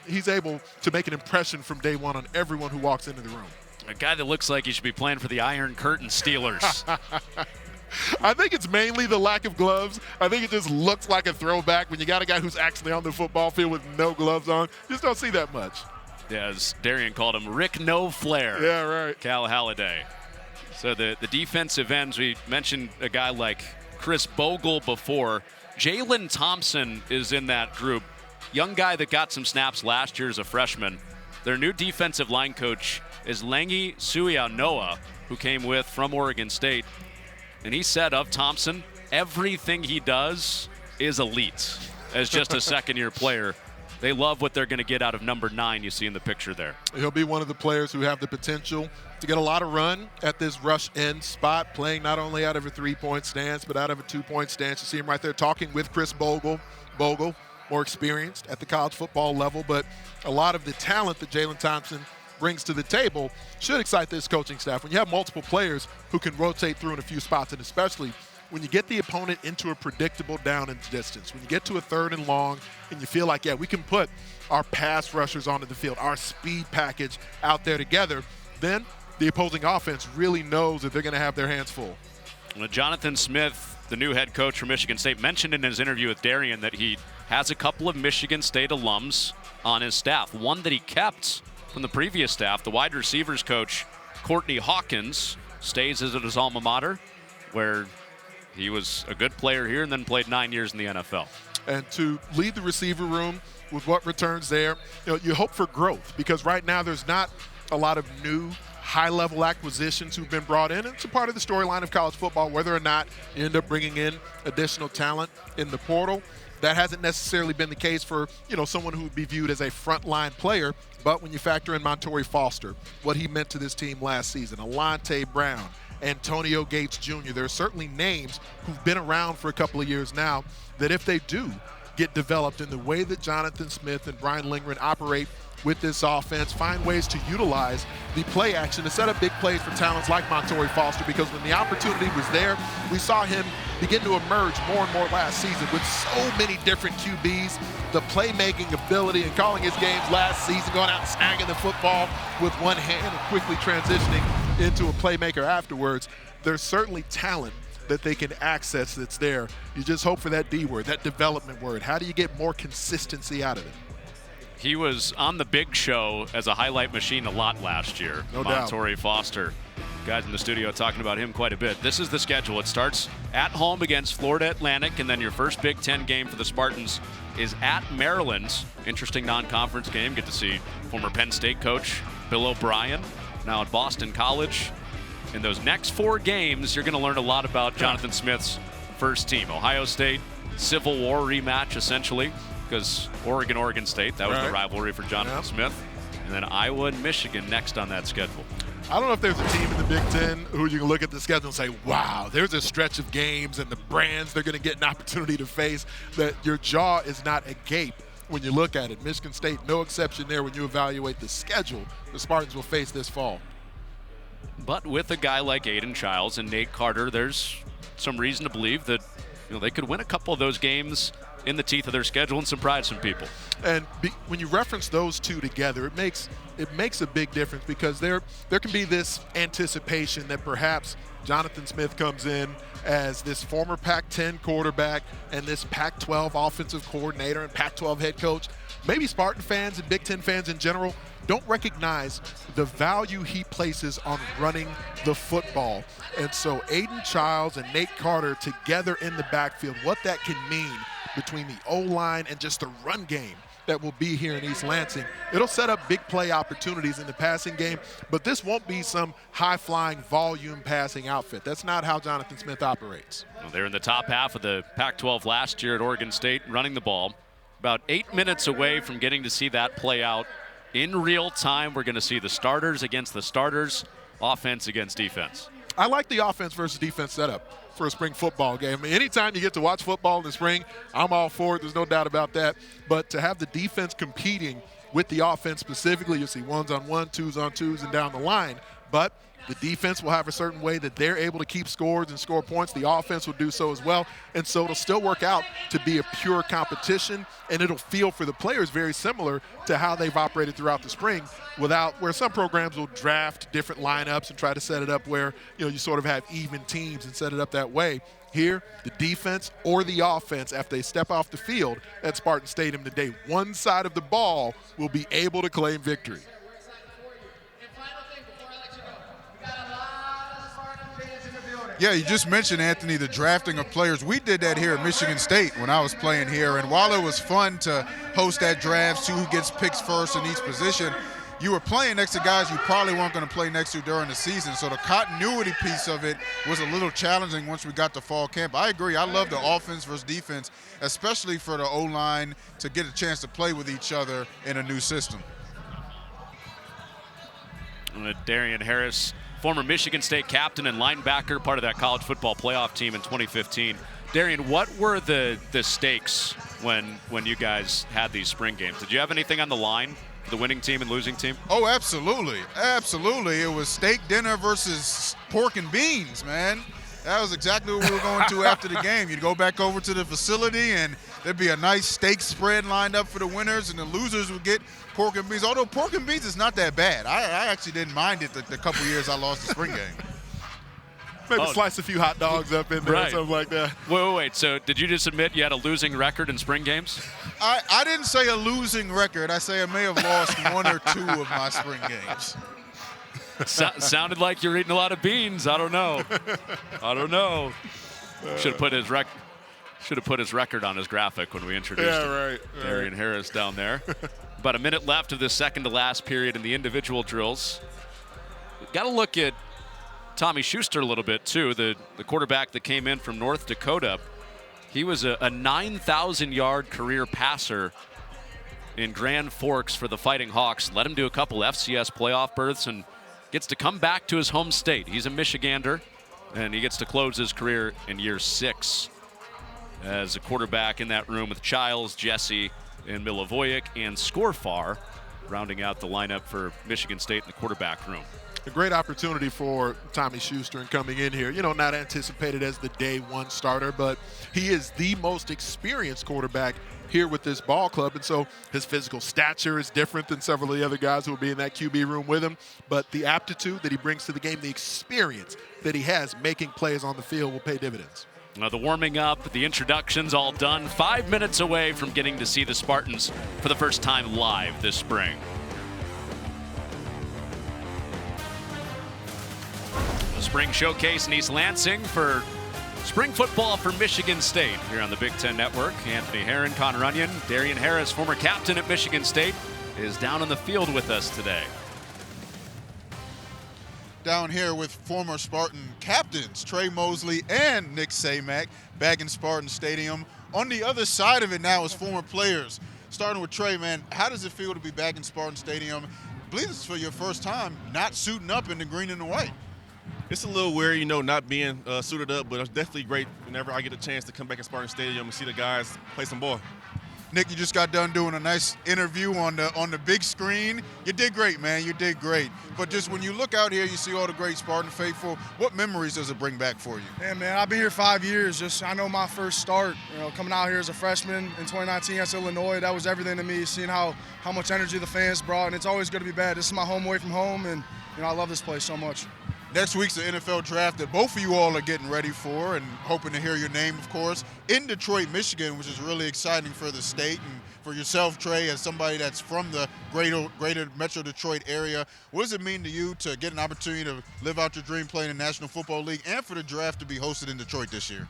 He's able to make an impression from day one on everyone who walks into the room. A guy that looks like he should be playing for the Iron Curtain Steelers. I think it's mainly the lack of gloves. I think it just looks like a throwback when you got a guy who's actually on the football field with no gloves on. You just don't see that much. Yeah, as Darian called him, Rick No Flair. Yeah, right. Cal Halliday. So the defensive ends, we mentioned a guy like Chris Bogle before. Jalen Thompson is in that group. Young guy that got some snaps last year as a freshman. Their new defensive line coach is Langi Suianoa, who came from Oregon State. And he said of Thompson, everything he does is elite as just a second-year player. They love what they're going to get out of number 9 you see in the picture there. He'll be one of the players who have the potential to get a lot of run at this rush end spot, playing not only out of a 3-point stance, but out of a 2-point stance. You see him right there talking with Chris Bogle. Bogle, more experienced at the college football level, but a lot of the talent that Jalen Thompson brings to the table should excite this coaching staff. When you have multiple players who can rotate through in a few spots, and especially when you get the opponent into a predictable down and distance, when you get to a 3rd and long and you feel like, yeah, we can put our pass rushers onto the field, our speed package out there together, then the opposing offense really knows that they're going to have their hands full. Well, Jonathan Smith, the new head coach for Michigan State, mentioned in his interview with Darian that he has a couple of Michigan State alums on his staff. One that he kept from the previous staff, the wide receivers coach, Courtney Hawkins, stays at his alma mater, where he was a good player here and then played 9 years in the NFL. And to lead the receiver room with what returns there, you hope for growth, because right now there's not a lot of new high-level acquisitions who've been brought in. It's a part of the storyline of college football, whether or not you end up bringing in additional talent in the portal. That hasn't necessarily been the case for, someone who would be viewed as a frontline player. But when you factor in Montorie Foster, what he meant to this team last season, Alante Brown, Antonio Gates Jr., there are certainly names who've been around for a couple of years now that if they do get developed in the way that Jonathan Smith and Brian Lindgren operate with this offense, find ways to utilize the play action to set up big plays for talents like Montorie Foster, because when the opportunity was there, we saw him begin to emerge more and more last season with so many different QBs, the playmaking ability and calling his games last season, going out and snagging the football with one hand and quickly transitioning into a playmaker afterwards, there's certainly talent that they can access that's there. You just hope for that D word, that development word. How do you get more consistency out of it? He was on the big show as a highlight machine a lot last year. No doubt. Montorie Foster. Guys in the studio talking about him quite a bit. This is the schedule. It starts at home against Florida Atlantic, and then your first Big Ten game for the Spartans is at Maryland. Interesting non-conference game. Get to see former Penn State coach Bill O'Brien, now at Boston College. In those next 4 games, you're going to learn a lot about Jonathan Smith's first team. Ohio State, Civil War rematch, essentially, because Oregon State, that was the rivalry for Jonathan Smith. And then Iowa and Michigan next on that schedule. I don't know if there's a team in the Big Ten who you can look at the schedule and say, wow, there's a stretch of games and the brands they're going to get an opportunity to face, that your jaw is not agape when you look at it. Michigan State, no exception there when you evaluate the schedule the Spartans will face this fall. But with a guy like Aiden Childs and Nate Carter, there's some reason to believe that they could win a couple of those games in the teeth of their schedule and surprise some people. And when you reference those two together, it makes a big difference, because there can be this anticipation that perhaps Jonathan Smith comes in as this former Pac-10 quarterback and this Pac-12 offensive coordinator and Pac-12 head coach. Maybe Spartan fans and Big Ten fans in general don't recognize the value he places on running the football. And so Aiden Childs and Nate Carter together in the backfield, what that can mean between the O-line and just the run game that will be here in East Lansing. It'll set up big play opportunities in the passing game, but this won't be some high-flying volume passing outfit. That's not how Jonathan Smith operates. Well, they're in the top half of the Pac-12 last year at Oregon State running the ball. About 8 minutes away from getting to see that play out in real time. We're going to see the starters against the starters, offense against defense. I like the offense versus defense setup for a spring football game. I mean, anytime you get to watch football in the spring, I'm all for it. There's no doubt about that. But to have the defense competing with the offense specifically, you'll see 1s-on-1, 2s-on-2s, and down the line. But the defense will have a certain way that they're able to keep scores and score points. The offense will do so as well. And so it'll still work out to be a pure competition, and it'll feel for the players very similar to how they've operated throughout the spring, where some programs will draft different lineups and try to set it up where you sort of have even teams and set it up that way. Here, the defense or the offense, after they step off the field at Spartan Stadium today, one side of the ball will be able to claim victory. Yeah, you just mentioned, Anthony, the drafting of players. We did that here at Michigan State when I was playing here, and while it was fun to host that draft, see who gets picks first in each position, you were playing next to guys you probably weren't going to play next to during the season. So the continuity piece of it was a little challenging once we got to fall camp. I agree. I love the offense versus defense, especially for the O-line to get a chance to play with each other in a new system. Darian Harris, former Michigan State captain and linebacker, part of that college football playoff team in 2015. Darian, what were the stakes when you guys had these spring games? Did you have anything on the line for the winning team and losing team? Oh, absolutely. Absolutely. It was steak dinner versus pork and beans, man. That was exactly what we were going to after the game. You'd go back over to the facility, and there'd be a nice steak spread lined up for the winners, and the losers would get pork and beans. Although pork and beans is not that bad. I actually didn't mind it the couple years I lost the spring game. Maybe slice a few hot dogs up in there or something like that. Wait. So did you just admit you had a losing record in spring games? I didn't say a losing record. I say I may have lost one or two of my spring games. Sounded like you're eating a lot of beans. I don't know. Should have put his record on his graphic when we introduced Darian Harris down there. About a minute left of this second to last period in the individual drills. Got to look at Tommy Schuster a little bit too, the quarterback that came in from North Dakota. He was a 9,000-yard career passer in Grand Forks for the Fighting Hawks. Let him do a couple FCS playoff berths and gets to come back to his home state. He's a Michigander, and he gets to close his career in year 6 as a quarterback in that room with Childs, Jesse, and Milivojevic and Scorfar rounding out the lineup for Michigan State in the quarterback room. A great opportunity for Tommy Schuster in coming in here. Not anticipated as the day one starter, but he is the most experienced quarterback here with this ball club. And so his physical stature is different than several of the other guys who will be in that QB room with him. But the aptitude that he brings to the game, the experience that he has making plays on the field will pay dividends. The warming up, the introductions all done. 5 minutes away from getting to see the Spartans for the first time live this spring. The Spring Showcase in East Lansing for spring football for Michigan State here on the Big Ten Network. Anthony Herron, Connor Runyon, Darian Harris, former captain at Michigan State, is down on the field with us today. Down here with former Spartan captains Trey Mosley and Nick Samac back in Spartan Stadium. On the other side of it now is former players. Starting with Trey, man, how does it feel to be back in Spartan Stadium? I believe this is for your first time not suiting up in the green and the white. It's a little weird, not being suited up, but it's definitely great whenever I get a chance to come back in Spartan Stadium and see the guys play some ball. Nick, you just got done doing a nice interview on the big screen. You did great, man. You did great. But just when you look out here, you see all the great Spartan faithful. What memories does it bring back for you? Yeah, man, I've been here 5 years. I know my first start, coming out here as a freshman in 2019 against Illinois, that was everything to me, seeing how much energy the fans brought, and it's always going to be bad. This is my home away from home, and I love this place so much. Next week's the NFL draft that both of you all are getting ready for and hoping to hear your name, of course, in Detroit, Michigan, which is really exciting for the state and for yourself, Trey, as somebody that's from the greater Metro Detroit area. What does it mean to you to get an opportunity to live out your dream playing in the National Football League and for the draft to be hosted in Detroit this year?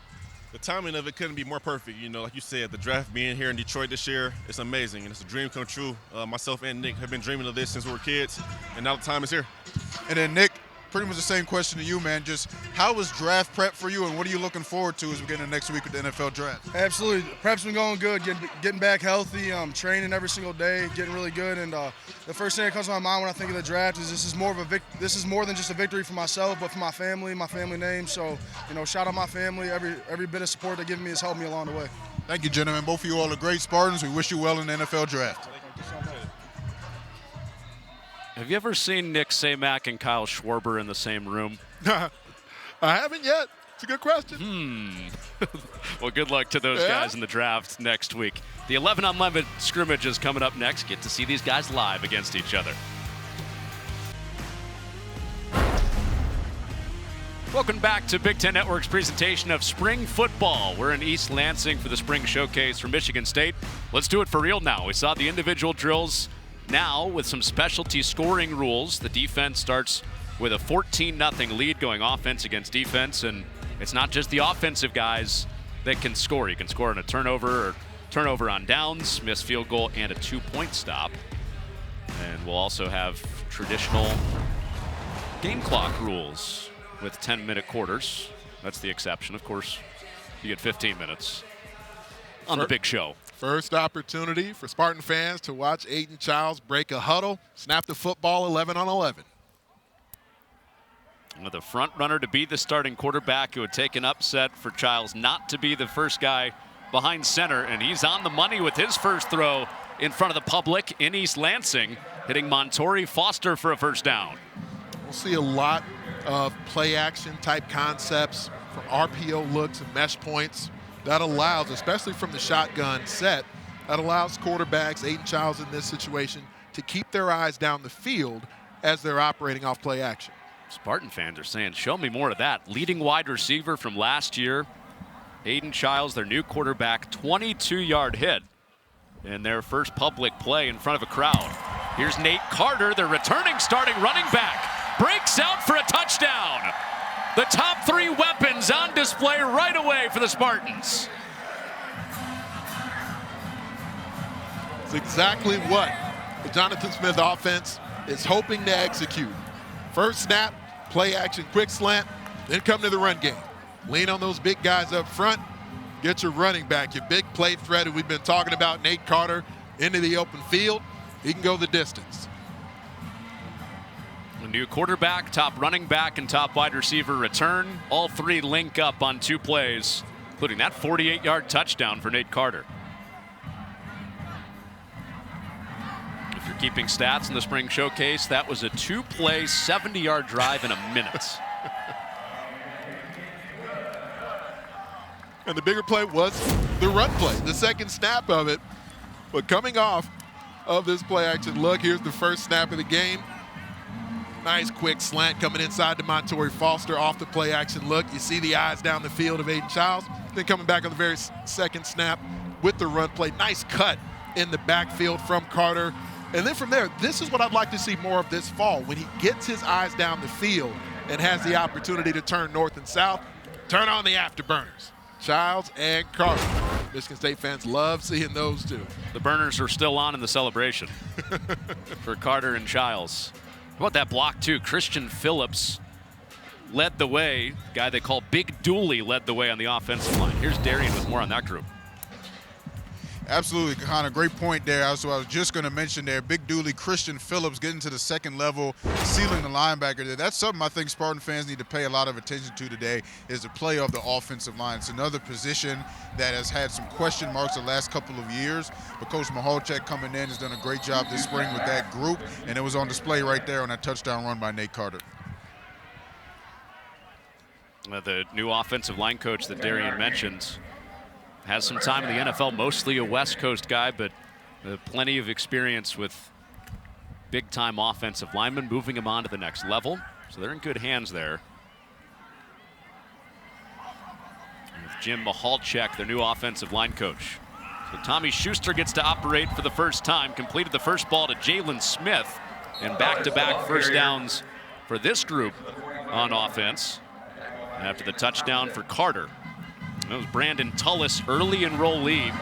The timing of it couldn't be more perfect. Like you said, the draft being here in Detroit this year, it's amazing, and it's a dream come true. Myself and Nick have been dreaming of this since we were kids, and now the time is here. And then, Nick, pretty much the same question to you, man. Just how was draft prep for you, and what are you looking forward to as we get into next week with the NFL draft? Absolutely. Prep's been going good, getting back healthy, training every single day, getting really good. And the first thing that comes to my mind when I think of the draft is this is more than just a victory for myself, but for my family name. So, shout out my family. Every bit of support they've given me has helped me along the way. Thank you, gentlemen. Both of you all are great Spartans. We wish you well in the NFL draft. Thank you so much. Have you ever seen Nick Samac and Kyle Schwarber in the same room? I haven't yet. It's a good question. Well, good luck to those guys in the draft next week. The 11-on-11 scrimmage is coming up next. Get to see these guys live against each other. Welcome back to Big Ten Network's presentation of spring football. We're in East Lansing for the Spring Showcase for Michigan State. Let's do it for real now. We saw the individual drills. Now, with some specialty scoring rules, the defense starts with a 14-0 lead going offense against defense, and it's not just the offensive guys that can score. You can score on a turnover or turnover on downs, missed field goal, and a 2-point stop. And we'll also have traditional game clock rules with 10-minute quarters. That's the exception. Of course, you get 15 minutes on the big show. First opportunity for Spartan fans to watch Aiden Childs break a huddle, snap the football 11-on-11. With a front runner to be the starting quarterback, it would take an upset for Childs not to be the first guy behind center, and he's on the money with his first throw in front of the public in East Lansing, hitting Montori Foster for a first down. We'll see a lot of play action type concepts from RPO looks and mesh points. That allows, especially from the shotgun set, that allows quarterbacks, Aiden Childs in this situation, to keep their eyes down the field as they're operating off play action. Spartan fans are saying, show me more of that. Leading wide receiver from last year, Aiden Childs, their new quarterback, 22-yard hit in their first public play in front of a crowd. Here's Nate Carter, their returning starting running back, breaks out for a touchdown. The top three weapons on display right away for the Spartans. It's exactly what the Jonathan Smith offense is hoping to execute. First snap, play action, quick slant, then come to the run game. Lean on those big guys up front, get your running back, your big play threat who we've been talking about, Nate Carter, into the open field. He can go the distance. A new quarterback, top running back, and top wide receiver return. All three link up on 2 plays, including that 48-yard touchdown for Nate Carter. If you're keeping stats in the Spring Showcase, that was a 2-play, 70-yard drive in a minute. And the bigger play was the run play, the second snap of it. But coming off of this play action look, here's the first snap of the game. Nice quick slant coming inside to Montorie Foster off the play action look. You see the eyes down the field of Aiden Childs. Then coming back on the very second snap with the run play. Nice cut in the backfield from Carter. And then from there, this is what I'd like to see more of this fall. When he gets his eyes down the field and has the opportunity to turn north and south, turn on the afterburners. Childs and Carter. Michigan State fans love seeing those two. The burners are still on in the celebration for Carter and Childs. How about that block, too? Christian Phillips led the way. Guy they call Big Dooley led the way on the offensive line. Here's Darian with more on that group. Absolutely, Connor. Great point there. So I was just going to mention there, Big Dooley, Christian Phillips getting to the second level, sealing the linebacker there. That's something I think Spartan fans need to pay a lot of attention to today is the play of the offensive line. It's another position that has had some question marks the last couple of years, but Coach Michalczyk coming in has done a great job this spring with that group, and it was on display right there on that touchdown run by Nate Carter. The new offensive line coach that Darian mentioned has some time in the NFL, mostly a West Coast guy, but plenty of experience with big-time offensive linemen, moving him on to the next level. So they're in good hands there. With Jim Michalczyk, their new offensive line coach. So Tommy Schuster gets to operate for the first time, completed the first ball to Jalen Smith, and back-to-back first downs for this group on offense after the touchdown for Carter. That was Brandon Tullis, early enrollee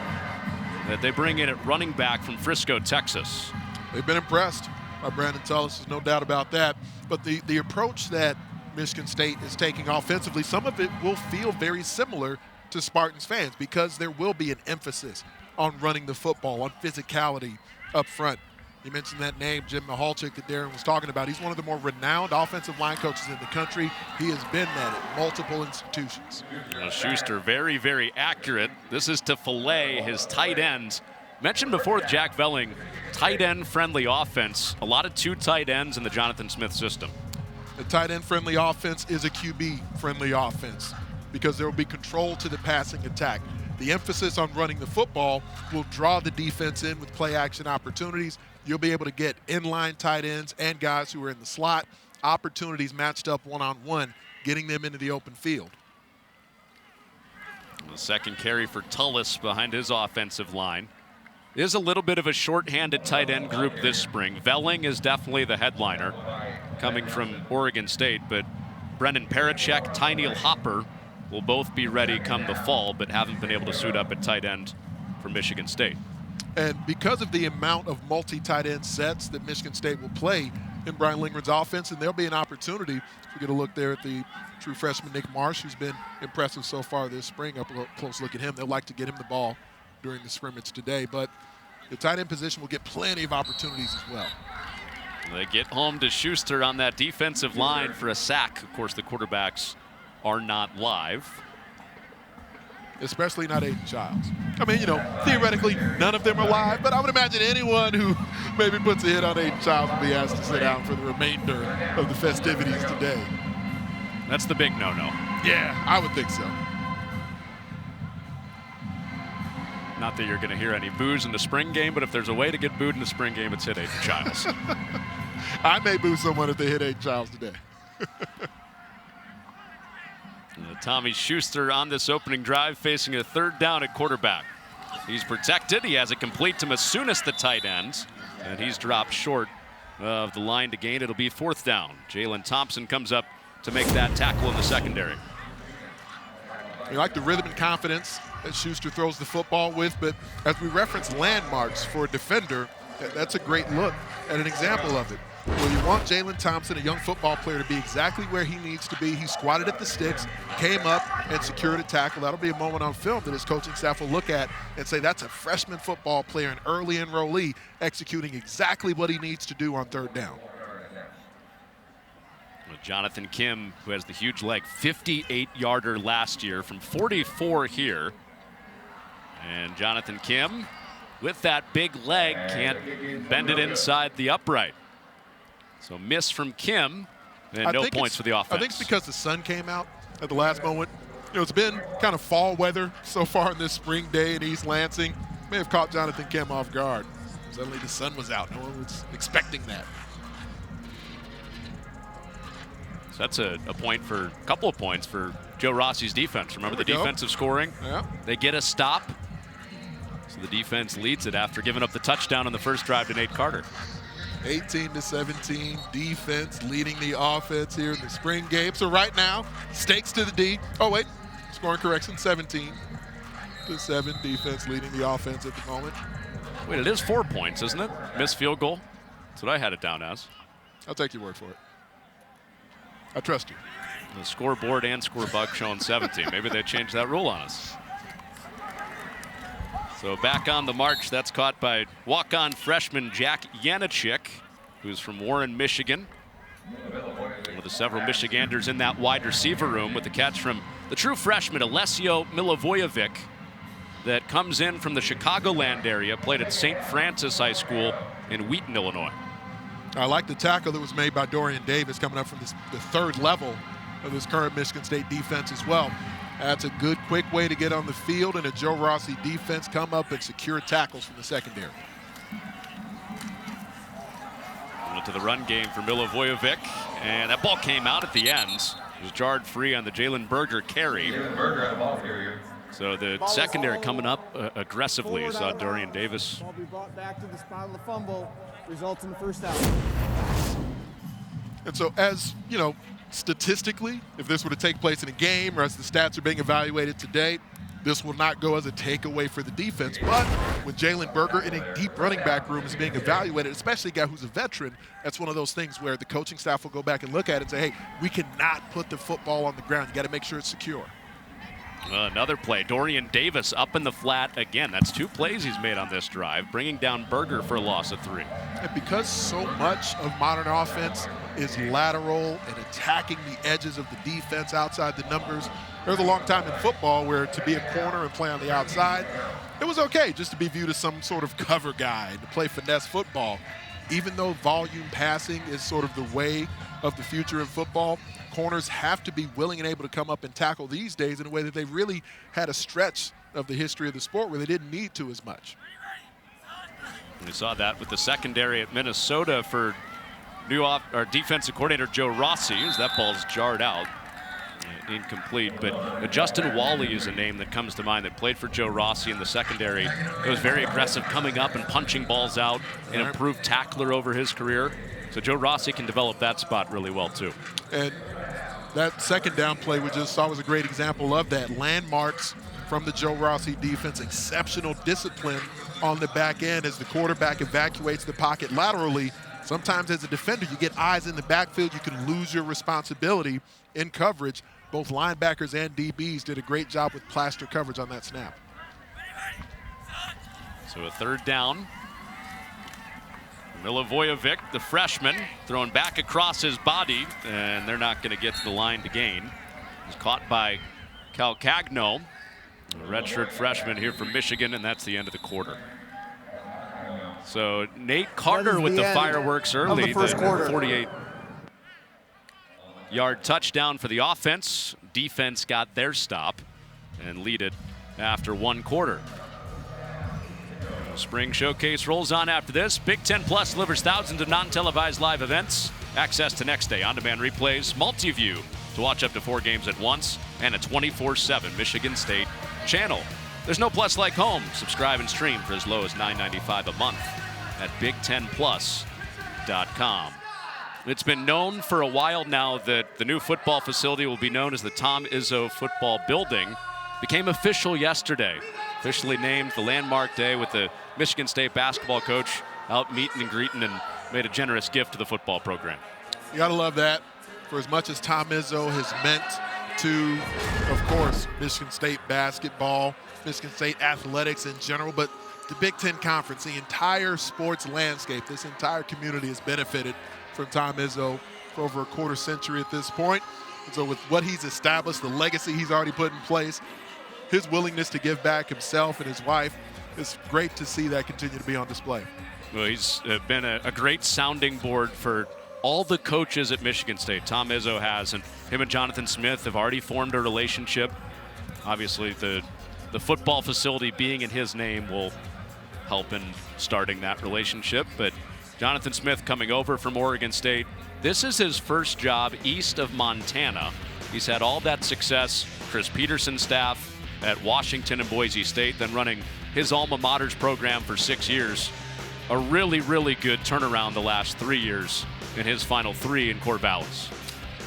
that they bring in at running back from Frisco, Texas. They've been impressed by Brandon Tullis, there's no doubt about that. But the approach that Michigan State is taking offensively, some of it will feel very similar to Spartans fans because there will be an emphasis on running the football, on physicality up front. You mentioned that name, Jim Michalczyk, that Darren was talking about. He's one of the more renowned offensive line coaches in the country. He has been that at multiple institutions. Schuster, very, very accurate. This is to fillet his tight ends. Mentioned before with Jack Velling, tight end friendly offense. A lot of two tight ends in the Jonathan Smith system. The tight end friendly offense is a QB friendly offense because there will be control to the passing attack. The emphasis on running the football will draw the defense in with play action opportunities. You'll be able to get inline tight ends and guys who are in the slot, opportunities matched up one-on-one, getting them into the open field. The second carry for Tullis behind his offensive line. Is a little bit of a short-handed tight end group this spring. Velling is definitely the headliner coming from Oregon State, but Brendan Parachek, Tyneil Hopper will both be ready come the fall, but haven't been able to suit up at tight end for Michigan State. And because of the amount of multi-tight end sets that Michigan State will play in Brian Lingren's offense, and there'll be an opportunity to get a look there at the true freshman Nick Marsh, who's been impressive so far this spring. Up a close look at him. They'll like to get him the ball during the scrimmage today, but the tight end position will get plenty of opportunities as well. They get home to Schuster on that defensive line for a sack. Of course, the quarterbacks are not live. Especially not Aiden Childs. I mean, theoretically, none of them are live, but I would imagine anyone who maybe puts a hit on Aiden Childs will be asked to sit down for the remainder of the festivities today. That's the big no-no. Yeah, I would think so. Not that you're going to hear any boos in the spring game, but if there's a way to get booed in the spring game, it's hit Aiden Childs. I may boo someone if they hit Aiden Childs today. Tommy Schuster on this opening drive facing a third down at quarterback. He's protected. He has it complete to Masunis, the tight end, and he's dropped short of the line to gain. It'll be fourth down. Jalen Thompson comes up to make that tackle in the secondary. You like the rhythm and confidence that Schuster throws the football with, but as we reference landmarks for a defender, that's a great look at an example of it. Where you want Jalen Thompson, a young football player, to be exactly where he needs to be. He squatted at the sticks, came up, and secured a tackle. That'll be a moment on film that his coaching staff will look at and say that's a freshman football player, an early enrollee, executing exactly what he needs to do on third down. With Jonathan Kim, who has the huge leg, 58-yarder last year from 44 here. And Jonathan Kim, with that big leg, can't bend it inside the upright. So miss from Kim, and no points for the offense. I think it's because the sun came out at the last moment. it's been kind of fall weather so far in this spring day in East Lansing. May have caught Jonathan Kim off guard. Suddenly the sun was out. No one was expecting that. So that's a couple of points for Joe Rossi's defense. Remember the defensive scoring? Yeah. They get a stop. So the defense leads it after giving up the touchdown on the first drive to Nate Carter. 18-17, defense leading the offense here in the spring game. So right now, stakes to the D. Oh, wait, scoring correction, 17-7, defense leading the offense at the moment. Wait, it is 4 points, isn't it? Missed field goal. That's what I had it down as. I'll take your word for it. I trust you. The scoreboard and scorebook showing 17. Maybe they changed that rule on us. So back on the march, that's caught by walk-on freshman Jack Yanachik, who's from Warren, Michigan. One of the several Michiganders in that wide receiver room with the catch from the true freshman Alessio Milivojevic that comes in from the Chicagoland area, played at St. Francis High School in Wheaton, Illinois. I like the tackle that was made by Dorian Davis coming up from the third level of this current Michigan State defense as well. That's a good, quick way to get on the field, and a Joe Rossi defense come up and secure tackles from the secondary. To the run game for Milivojevic, and that ball came out at the end. It was jarred free on the Jalen Berger carry. So the secondary coming up aggressively. You saw Dorian Davis. Ball be brought back to the spot of the fumble, results in the first down. And so, as you know, statistically, if this were to take place in a game or as the stats are being evaluated today, this will not go as a takeaway for the defense. But when Jalen Berger in a deep running back room is being evaluated, especially a guy who's a veteran, that's one of those things where the coaching staff will go back and look at it and say, hey, we cannot put the football on the ground. You got to make sure it's secure. Another play, Dorian Davis up in the flat again. That's 2 plays he's made on this drive, bringing down Berger for a loss of 3. And because so much of modern offense is lateral and attacking the edges of the defense outside the numbers, there was a long time in football where to be a corner and play on the outside, it was okay just to be viewed as some sort of cover guy and to play finesse football. Even though volume passing is sort of the way of the future of football, corners have to be willing and able to come up and tackle these days in a way that they really had a stretch of the history of the sport where they didn't need to as much. We saw that with the secondary at Minnesota for defensive coordinator Joe Rossi, as that ball's jarred out. Incomplete, but Justin Wally is a name that comes to mind that played for Joe Rossi in the secondary. It was very aggressive coming up and punching balls out, an improved tackler over his career. So Joe Rossi can develop that spot really well too. And that second down play we just saw was a great example of that. Landmarks from the Joe Rossi defense, exceptional discipline on the back end as the quarterback evacuates the pocket laterally. Sometimes as a defender, you get eyes in the backfield, you can lose your responsibility in coverage. Both linebackers and DBs did a great job with plaster coverage on that snap. So a third down. Milivojevic, the freshman, throwing back across his body, and they're not going to get to the line to gain. He's caught by Calcagno, a redshirt freshman here from Michigan, and that's the end of the quarter. So Nate Carter with the fireworks early, the 48-yard touchdown for the offense. Defense got their stop and lead it after 1 quarter. Spring Showcase rolls on after this. Big Ten Plus delivers thousands of non-televised live events. Access to next day on-demand replays, multi-view to watch up to 4 games at once, and a 24/7 Michigan State channel. There's no plus like home. Subscribe and stream for as low as $9.95 a month at BigTenPlus.com. It's been known for a while now that the new football facility will be known as the Tom Izzo Football Building. Became official yesterday. Officially named the landmark day with the Michigan State basketball coach out meeting and greeting and made a generous gift to the football program. You gotta love that. For as much as Tom Izzo has meant to, of course, Michigan State basketball, Michigan State athletics in general, but the Big Ten Conference, the entire sports landscape, this entire community has benefited from Tom Izzo for over a quarter century at this point. And so with what he's established, the legacy he's already put in place, his willingness to give back himself and his wife, it's great to see that continue to be on display. Well, he's been a great sounding board for all the coaches at Michigan State. Tom Izzo has, and him and Jonathan Smith have already formed a relationship. obviously the football facility being in his name will help in starting that relationship. But Jonathan Smith coming over from Oregon State. This is his first job east of Montana. He's had all that success, Chris Peterson's staff at Washington and Boise State, then running his alma mater's program for 6 years. A really, really good turnaround the last 3 years in his final 3 in Corvallis.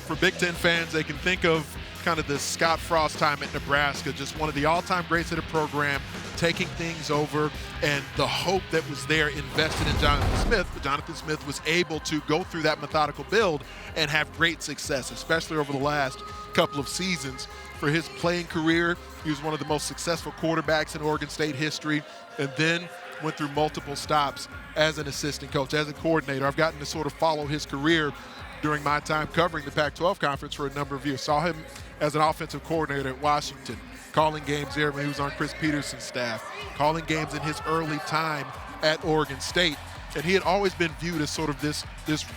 For Big Ten fans, they can think of kind of the Scott Frost time at Nebraska, just one of the all-time greats of the program, taking things over, and the hope that was there invested in Jonathan Smith. But Jonathan Smith was able to go through that methodical build and have great success, especially over the last couple of seasons. For his playing career, he was one of the most successful quarterbacks in Oregon State history, and then went through multiple stops as an assistant coach, as a coordinator. I've gotten to sort of follow his career during my time covering the Pac-12 conference for a number of years. Saw him as an offensive coordinator at Washington, calling games there when he was on Chris Peterson's staff, calling games in his early time at Oregon State. And he had always been viewed as sort of this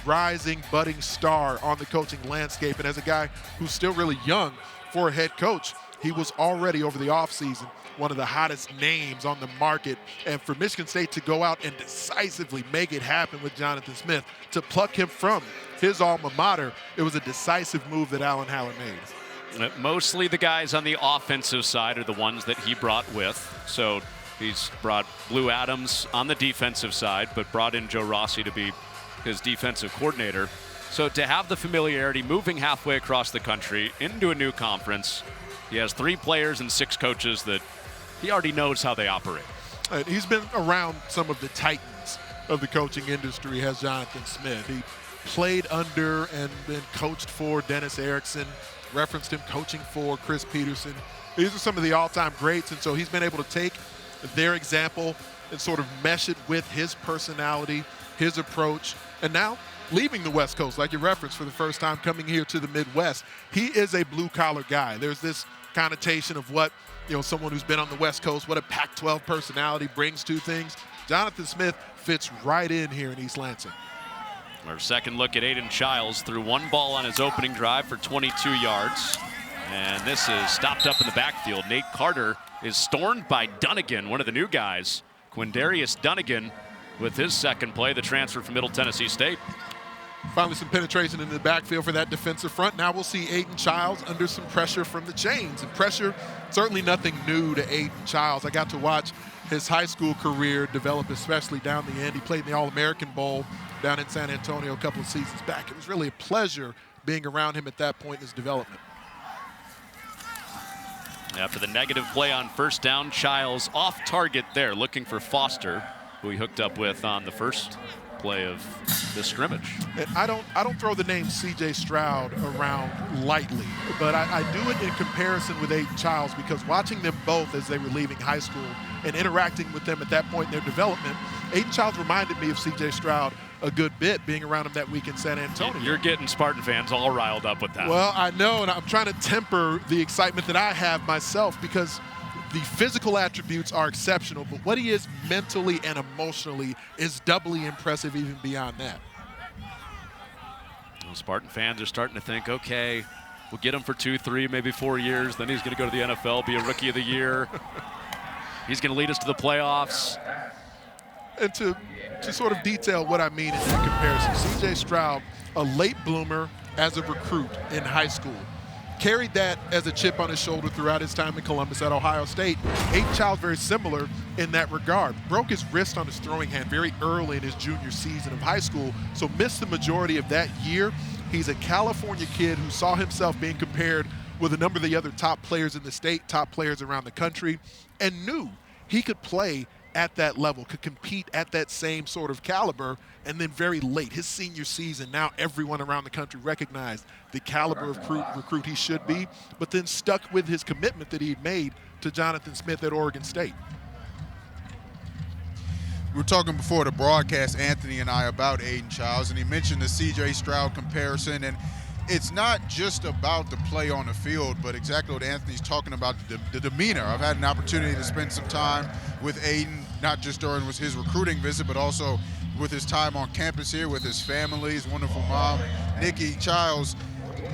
rising, budding star on the coaching landscape. And as a guy who's still really young for a head coach, he was already over the offseason one of the hottest names on the market. And for Michigan State to go out and decisively make it happen with Jonathan Smith, to pluck him from his alma mater, it was a decisive move that Alan Haller made. Mostly the guys on the offensive side are the ones that he brought with. So he's brought Blue Adams on the defensive side, but brought in Joe Rossi to be his defensive coordinator. So to have the familiarity moving halfway across the country into a new conference, he has 3 players and 6 coaches that he already knows how they operate. He's been around some of the titans of the coaching industry, has Jonathan Smith. He played under and been coached for Dennis Erickson, referenced him coaching for Chris Peterson. These are some of the all-time greats, and so he's been able to take their example and sort of mesh it with his personality, his approach, and now leaving the West Coast, like you referenced, for the first time coming here to the Midwest. He is a blue-collar guy. There's this connotation of what, someone who's been on the West Coast, what a Pac-12 personality brings to things. Jonathan Smith fits right in here in East Lansing. Our second look at Aiden Childs threw 1 ball on his opening drive for 22 yards. And this is stopped up in the backfield. Nate Carter is stormed by Dunnigan, one of the new guys. Quindarius Dunnigan with his second play, the transfer from Middle Tennessee State. Finally some penetration in the backfield for that defensive front. Now we'll see Aiden Childs under some pressure from the chains. And pressure, certainly nothing new to Aiden Childs. I got to watch his high school career develop, especially down the end. He played in the All-American Bowl down in San Antonio a couple of seasons back. It was really a pleasure being around him at that point in his development. After the negative play on first down, Childs off target there, looking for Foster, who he hooked up with on the first play of the scrimmage. And I don't throw the name C.J. Stroud around lightly, but I do it in comparison with Aiden Childs, because watching them both as they were leaving high school and interacting with them at that point in their development, Aiden Childs reminded me of C.J. Stroud a good bit, being around him that week in San Antonio. You're getting Spartan fans all riled up with that. Well, I know, and I'm trying to temper the excitement that I have myself, because the physical attributes are exceptional, but what he is mentally and emotionally is doubly impressive even beyond that. Well, Spartan fans are starting to think, okay, we'll get him for 2, 3, maybe 4 years. Then he's going to go to the NFL, be a Rookie of the Year. He's going to lead us to the playoffs. And to sort of detail what I mean in that comparison, C.J. Stroud, a late bloomer as a recruit in high school, carried that as a chip on his shoulder throughout his time in Columbus at Ohio State. Aiden Childs very similar in that regard. Broke his wrist on his throwing hand very early in his junior season of high school, so missed the majority of that year. He's a California kid who saw himself being compared with a number of the other top players in the state, top players around the country, and knew he could play at that level, could compete at that same sort of caliber. And then very late, his senior season, now everyone around the country recognized the caliber of recruit he should be, but then stuck with his commitment that he made to Jonathan Smith at Oregon State. We were talking before the broadcast, Anthony and I, about Aiden Childs, and he mentioned the C.J. Stroud comparison. And it's not just about the play on the field, but exactly what Anthony's talking about, the demeanor. I've had an opportunity to spend some time with Aiden, not just during his recruiting visit, but also with his time on campus here with his family, his wonderful mom, Nikki Childs.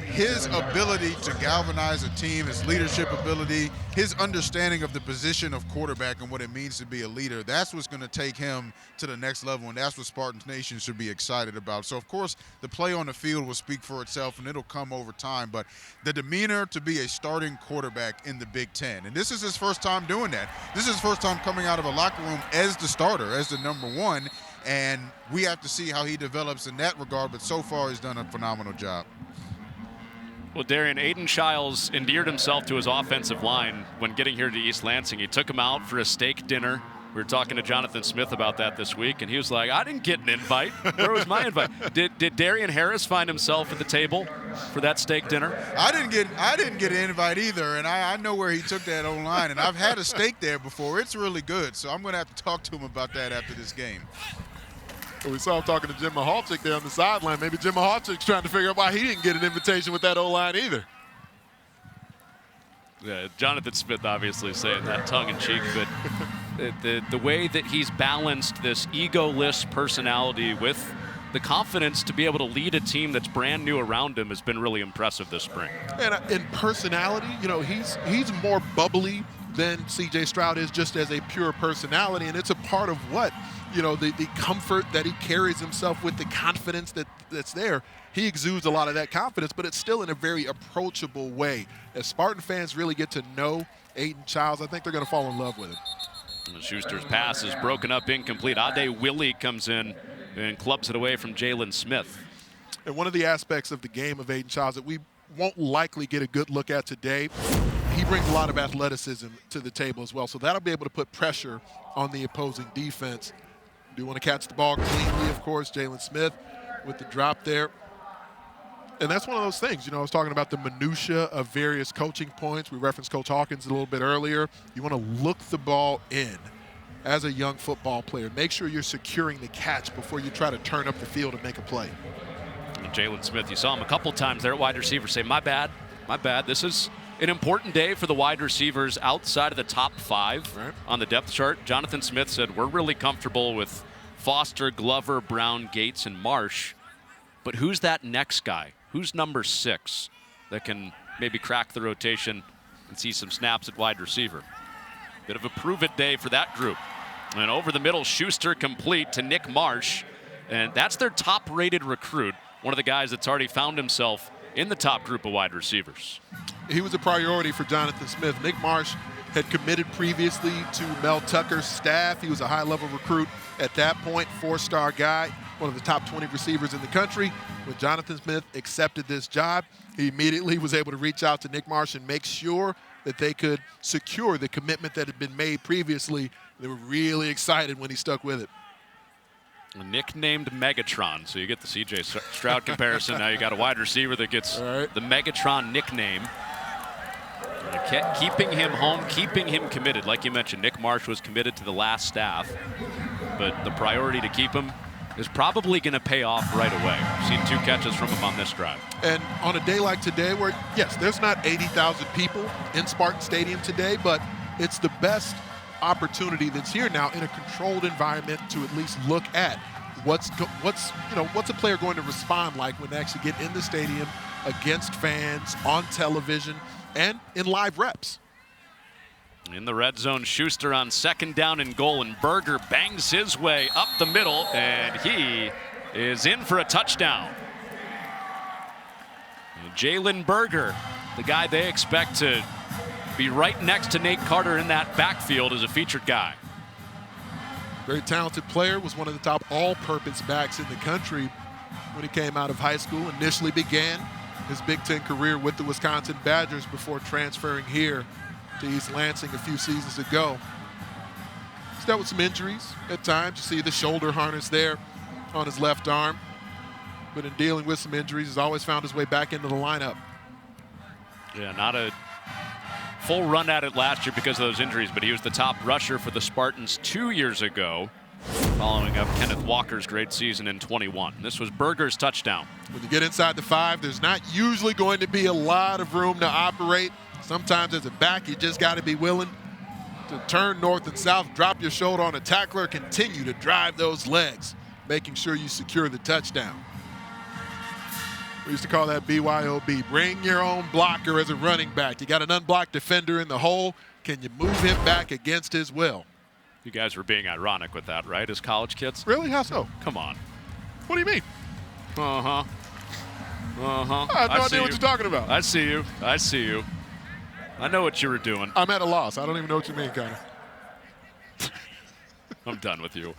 his ability to galvanize a team, his leadership ability, his understanding of the position of quarterback and what it means to be a leader, that's what's going to take him to the next level, and that's what Spartans Nation should be excited about. So, of course, the play on the field will speak for itself, and it'll come over time, but the demeanor to be a starting quarterback in the Big Ten, and this is his first time doing that. This is his first time coming out of a locker room as the starter, as the number one, and we have to see how he develops in that regard, but so far he's done a phenomenal job. Well, Darian, Aiden Childs endeared himself to his offensive line when getting here to East Lansing. He took him out for a steak dinner. We were talking to Jonathan Smith about that this week, and he was like, I didn't get an invite. Where was my invite? Did Darian Harris find himself at the table for that steak dinner? I didn't get an invite either, and I know where he took that online, and I've had a steak there before. It's really good, so I'm going to have to talk to him about that after this game. Well, we saw him talking to Jim Mahalchik there on the sideline. Maybe Jim Mahalchik's trying to figure out why he didn't get an invitation with that O-line either. Yeah, Jonathan Smith obviously saying that tongue-in-cheek, but the way that he's balanced this egoless personality with the confidence to be able to lead a team that's brand new around him has been really impressive this spring. And in personality, you know, he's more bubbly than C.J. Stroud is just as a pure personality, and it's a part of what, you know, the comfort that he carries himself with, the confidence that's there. He exudes a lot of that confidence, but it's still in a very approachable way. As Spartan fans really get to know Aiden Childs, I think they're going to fall in love with him. And Schuster's pass is broken up, incomplete. Ade Willie comes in and clubs it away from Jalen Smith. And one of the aspects of the game of Aiden Childs that we won't likely get a good look at today, he brings a lot of athleticism to the table as well. So that'll be able to put pressure on the opposing defense. Do want to catch the ball cleanly, of course. Jalen Smith with the drop there. And that's one of those things, you know, I was talking about the minutia of various coaching points. We referenced Coach Hawkins a little bit earlier. You want to look the ball in as a young football player. Make sure you're securing the catch before you try to turn up the field and make a play. Jalen Smith, you saw him a couple times there at wide receiver say, my bad. This is an important day for the wide receivers outside of the top 5 on the depth chart. Jonathan Smith said, we're really comfortable with Foster, Glover, Brown, Gates, and Marsh. But who's that next guy? Who's number 6 that can maybe crack the rotation and see some snaps at wide receiver? Bit of a prove-it day for that group. And over the middle, Schuster complete to Nick Marsh. And that's their top-rated recruit, one of the guys that's already found himself in the top group of wide receivers. He was a priority for Jonathan Smith. Nick Marsh had committed previously to Mel Tucker's staff. He was a high-level recruit at that point, 4-star guy, one of the top 20 receivers in the country. When Jonathan Smith accepted this job, he immediately was able to reach out to Nick Marsh and make sure that they could secure the commitment that had been made previously. They were really excited when he stuck with it. Nicknamed Megatron, so you get the C.J. Stroud comparison. Now you got a wide receiver that gets the Megatron nickname. Keeping him home, keeping him committed. Like you mentioned, Nick Marsh was committed to the last staff, but the priority to keep him is probably going to pay off right away. We've seen 2 catches from him on this drive. And on a day like today where, yes, there's not 80,000 people in Spartan Stadium today, but it's the best opportunity that's here now in a controlled environment to at least look at what's a player going to respond like when they actually get in the stadium against fans, on television, and in live reps. In the red zone, Schuster on 2nd down and goal, and Berger bangs his way up the middle, and he is in for a touchdown. Jalen Berger, the guy they expect to be right next to Nate Carter in that backfield, as a featured guy. Very talented player, was one of the top all-purpose backs in the country when he came out of high school. Initially began his Big Ten career with the Wisconsin Badgers before transferring here to East Lansing a few seasons ago. He's dealt with some injuries at times. You see the shoulder harness there on his left arm. But in dealing with some injuries, he's always found his way back into the lineup. Yeah, not a full run at it last year because of those injuries, but he was the top rusher for the Spartans 2 years ago, following up Kenneth Walker's great season in 21. This was Berger's touchdown. When you get inside the 5, there's not usually going to be a lot of room to operate. Sometimes as a back, you just got to be willing to turn north and south, drop your shoulder on a tackler, continue to drive those legs, making sure you secure the touchdown. We used to call that BYOB. Bring your own blocker as a running back. You got an unblocked defender in the hole. Can you move him back against his will? You guys were being ironic with that, right, as college kids? Really? How so? Come on. What do you mean? Uh-huh. Uh-huh. I have no idea what you're talking about. I see you. I see you. I know what you were doing. I'm at a loss. I don't even know what you mean, Connor. I'm done with you.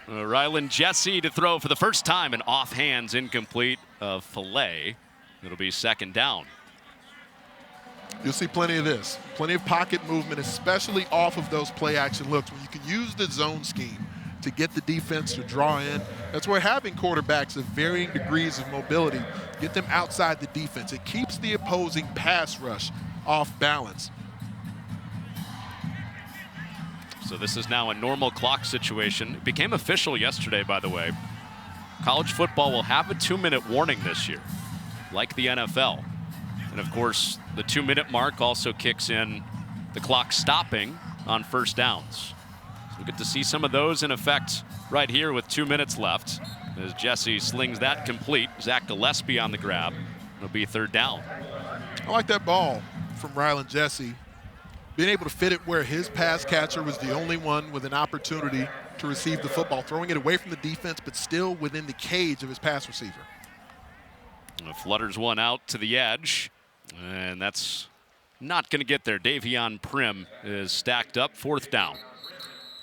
Rylan Jesse to throw for the first time, an offhands incomplete of Filet. It'll be second down. You'll see plenty of this. Plenty of pocket movement, especially off of those play action looks. When you can use the zone scheme to get the defense to draw in, that's where having quarterbacks of varying degrees of mobility, get them outside the defense. It keeps the opposing pass rush off balance. So this is now a normal clock situation. It became official yesterday, by the way. College football will have a 2-minute warning this year, like the NFL. And of course, the 2-minute mark also kicks in the clock stopping on first downs. So we get to see some of those in effect right here with 2 minutes left as Jesse slings that complete. Zach Gillespie on the grab. It'll be third down. I like that ball from Rylan Jesse. Being able to fit it where his pass catcher was the only one with an opportunity to receive the football, throwing it away from the defense, but still within the cage of his pass receiver. Flutters one out to the edge, and that's not going to get there. Davion Prim is stacked up, fourth down.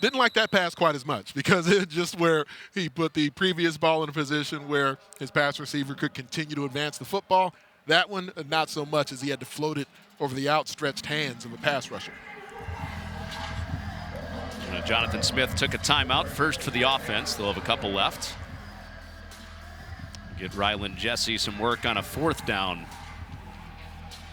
Didn't like that pass quite as much because it's just where he put the previous ball in a position where his pass receiver could continue to advance the football. That one, not so much, as he had to float it over the outstretched hands of a pass rusher. Jonathan Smith took a timeout, first for the offense. They'll have a couple left. Get Rylan Jesse some work on a fourth down,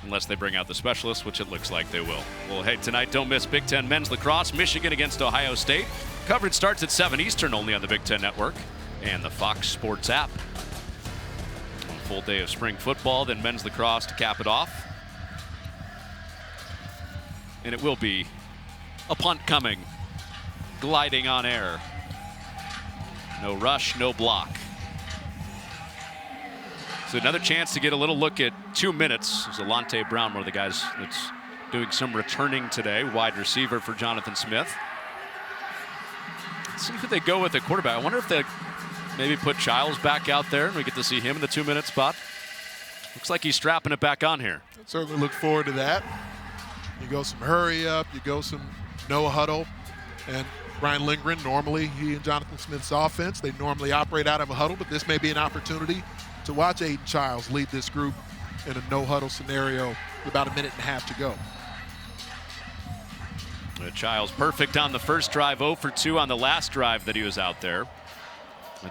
unless they bring out the specialists, which it looks like they will. Well, hey, tonight don't miss Big Ten men's lacrosse, Michigan against Ohio State. Coverage starts at 7 Eastern only on the Big Ten Network and the Fox Sports app. A full day of spring football, then men's lacrosse to cap it off. And it will be a punt coming, gliding on air. No rush, no block. So another chance to get a little look at 2 minutes. There's Alante Brown, one of the guys that's doing some returning today, wide receiver for Jonathan Smith. Let's see who they go with at quarterback. I wonder if they maybe put Childs back out there and we get to see him in the 2-minute spot. Looks like he's strapping it back on here. Certainly look forward to that. You go some hurry up, you go some no huddle. And Brian Lindgren, normally he and Jonathan Smith's offense, they normally operate out of a huddle, but this may be an opportunity to watch Aiden Childs lead this group in a no huddle scenario with about a minute and a half to go. Childs perfect on the first drive, 0 for 2 on the last drive that he was out there.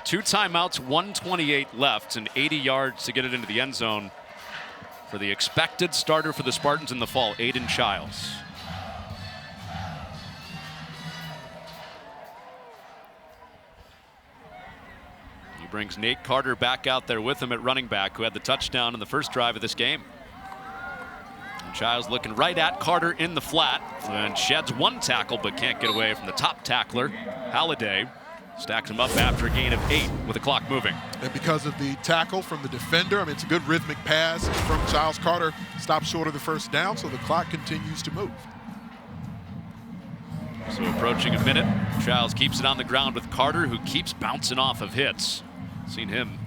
2 timeouts, 1:28 left, and 80 yards to get it into the end zone for the expected starter for the Spartans in the fall, Aiden Childs. He brings Nate Carter back out there with him at running back, who had the touchdown in the first drive of this game. And Childs looking right at Carter in the flat and sheds one tackle but can't get away from the top tackler, Halliday. Stacks him up after a gain of 8 with the clock moving. And because of the tackle from the defender, I mean, it's a good rhythmic pass from Childs. Carter stops short of the first down, so the clock continues to move. So approaching a minute, Childs keeps it on the ground with Carter, who keeps bouncing off of hits. Seen him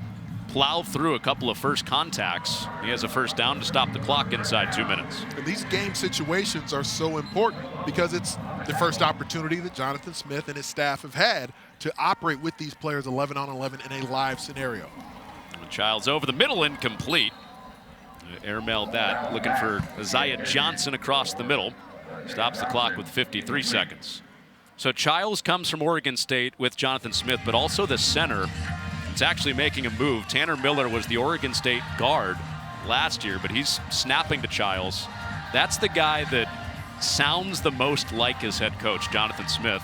plow through a couple of first contacts. He has a first down to stop the clock inside 2 minutes. And these game situations are so important because it's the first opportunity that Jonathan Smith and his staff have had to operate with these players 11 on 11 in a live scenario. And Childs over the middle, incomplete. Airmailed that, looking for Isaiah Johnson across the middle. Stops the clock with 53 seconds. So Childs comes from Oregon State with Jonathan Smith, but also the center. It's actually making a move. Tanner Miller was the Oregon State guard last year, but he's snapping to Childs. That's the guy that sounds the most like his head coach, Jonathan Smith.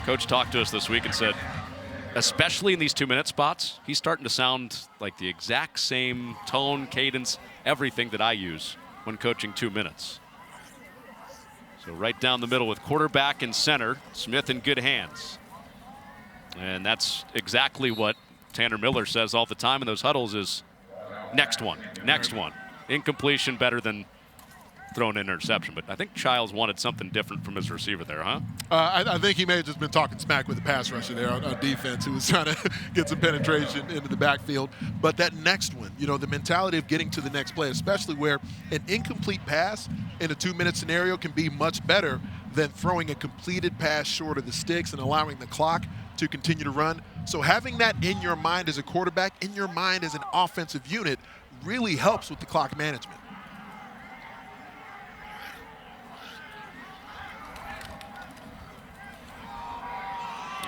Coach talked to us this week and said, especially in these 2-minute spots, he's starting to sound like the exact same tone, cadence, everything that I use when coaching 2 minutes. So right down the middle with quarterback and center, Smith in good hands. And that's exactly what Tanner Miller says all the time in those huddles is next one, next one. Incompletion better than thrown an interception, but I think Childs wanted something different from his receiver there, huh? I think he may have just been talking smack with the pass rusher there on defense, who was trying to get some penetration into the backfield. But that next one, the mentality of getting to the next play, especially where an incomplete pass in a 2-minute scenario can be much better than throwing a completed pass short of the sticks and allowing the clock to continue to run. So having that in your mind as a quarterback, in your mind as an offensive unit, really helps with the clock management.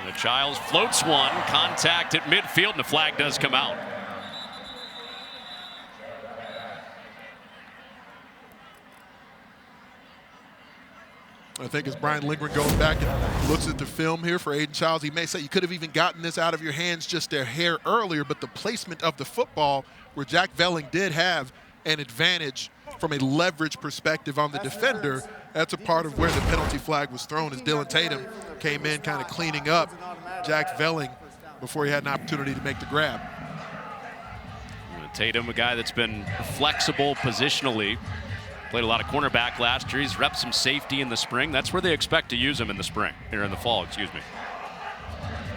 And Childs floats one, contact at midfield, and the flag does come out. I think as Brian Lindgren goes back and looks at the film here for Aiden Childs, he may say you could have even gotten this out of your hands just a hair earlier, but the placement of the football where Jack Velling did have an advantage from a leverage perspective on the defender, that's a part of where the penalty flag was thrown as Dylan Tatum came in kind of cleaning up Jack Velling before he had an opportunity to make the grab. Tatum, a guy that's been flexible positionally, played a lot of cornerback last year. He's repped some safety in the spring. That's where they expect to use him in the spring, or in the fall, excuse me.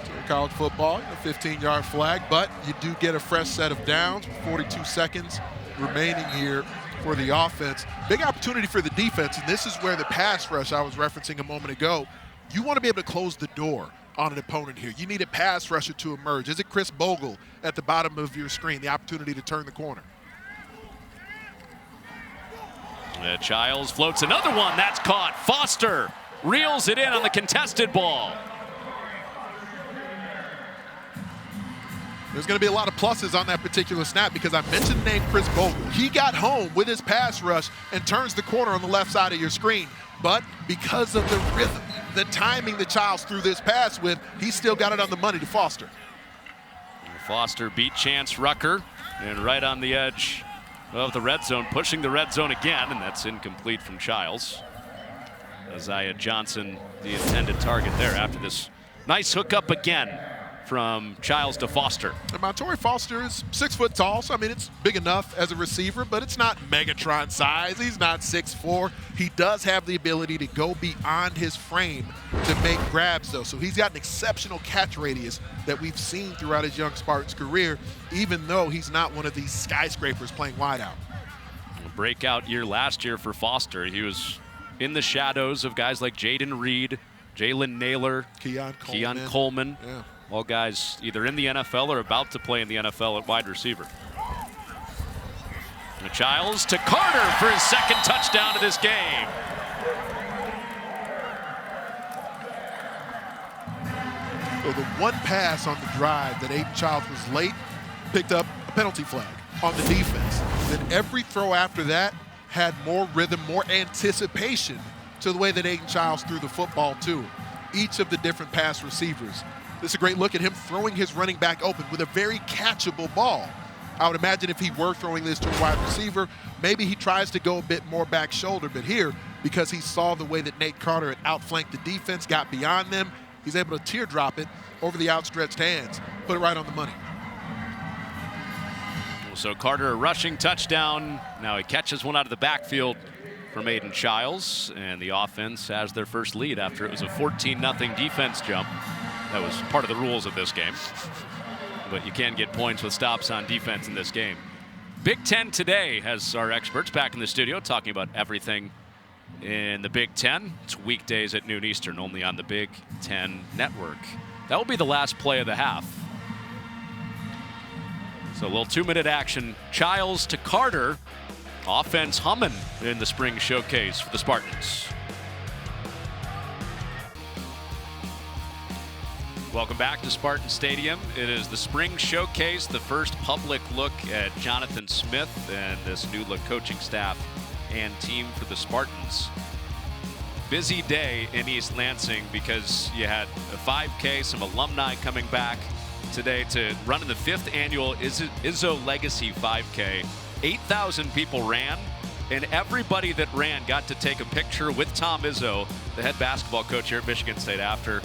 So college football, a 15-yard flag, but you do get a fresh set of downs with 42 seconds remaining here for the offense. Big opportunity for the defense, and this is where the pass rush I was referencing a moment ago, you want to be able to close the door on an opponent here. You need a pass rusher to emerge. Is it Chris Bogle at the bottom of your screen, the opportunity to turn the corner? Childs floats another one. That's caught. Foster reels it in on the contested ball. There's going to be a lot of pluses on that particular snap because I mentioned the name Chris Bogle. He got home with his pass rush and turns the corner on the left side of your screen. But because of the rhythm, the timing that Childs threw this pass with, he still got it on the money to Foster. Foster beat Chance Rucker and right on the edge of the red zone, pushing the red zone again, and that's incomplete from Childs. Isaiah Johnson, the intended target there after this nice hookup again from Childs to Foster. And Montorie Foster is 6 foot tall, so I mean it's big enough as a receiver, but it's not Megatron size. He's not 6'4". He does have the ability to go beyond his frame to make grabs though. So he's got an exceptional catch radius that we've seen throughout his young Spartans career, even though he's not one of these skyscrapers playing wideout. A breakout year last year for Foster. He was in the shadows of guys like Jaden Reed, Jalen Naylor, Keon Coleman. Yeah. All guys either in the NFL or about to play in the NFL at wide receiver. And Childs to Carter for his second touchdown of this game. So the one pass on the drive that Aiden Childs was late picked up a penalty flag on the defense. Then every throw after that had more rhythm, more anticipation to the way that Aiden Childs threw the football too. Each of the different pass receivers. This is a great look at him throwing his running back open with a very catchable ball. I would imagine if he were throwing this to a wide receiver, maybe he tries to go a bit more back shoulder. But here, because he saw the way that Nate Carter had outflanked the defense, got beyond them, he's able to teardrop it over the outstretched hands, put it right on the money. So Carter, a rushing touchdown. Now he catches one out of the backfield from Aiden Childs, and the offense has their first lead after it was a 14-0 defense jump. That was part of the rules of this game. But you can get points with stops on defense in this game. Big Ten today has our experts back in the studio talking about everything in the Big Ten. It's weekdays at noon Eastern, only on the Big Ten Network. That will be the last play of the half. So a little 2-minute action. Childs to Carter. Offense humming in the spring showcase for the Spartans. Welcome back to Spartan Stadium. It is the spring showcase, the first public look at Jonathan Smith and this new look coaching staff and team for the Spartans. Busy day in East Lansing because you had a 5K, some alumni coming back today to run in the 5th annual Izzo Legacy 5K. 8,000 people ran, and everybody that ran got to take a picture with Tom Izzo, the head basketball coach here at Michigan State, after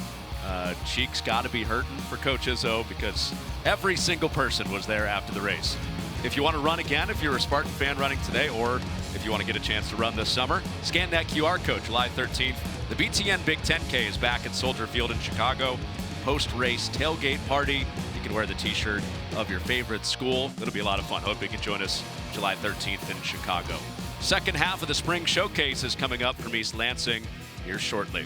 Cheeks got to be hurting for Coach Izzo because every single person was there after the race. If you want to run again, if you're a Spartan fan running today, or if you want to get a chance to run this summer, scan that QR code July 13th. The BTN Big 10K is back at Soldier Field in Chicago. Post-race tailgate party. You can wear the t-shirt of your favorite school. It'll be a lot of fun. Hope you can join us July 13th in Chicago. Second half of the spring showcase is coming up from East Lansing here shortly.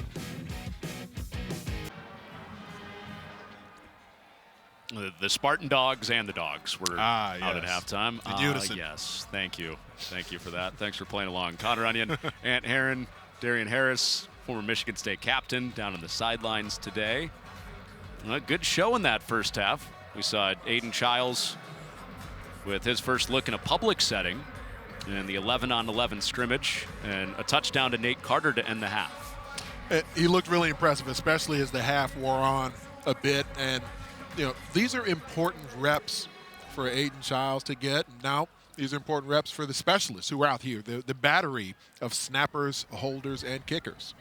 The Spartan dogs and the dogs were out at halftime. Yes, thank you. Thank you for that. Thanks for playing along. Connor Onion, Ant Heron, Darian Harris, former Michigan State captain, down on the sidelines today. A good show in that first half. We saw Aiden Childs with his first look in a public setting in the 11-on-11 scrimmage, and a touchdown to Nate Carter to end the half. He looked really impressive, especially as the half wore on a bit. And these are important reps for Aiden Childs to get. Now, these are important reps for the specialists who are out here, the battery of snappers, holders, and kickers.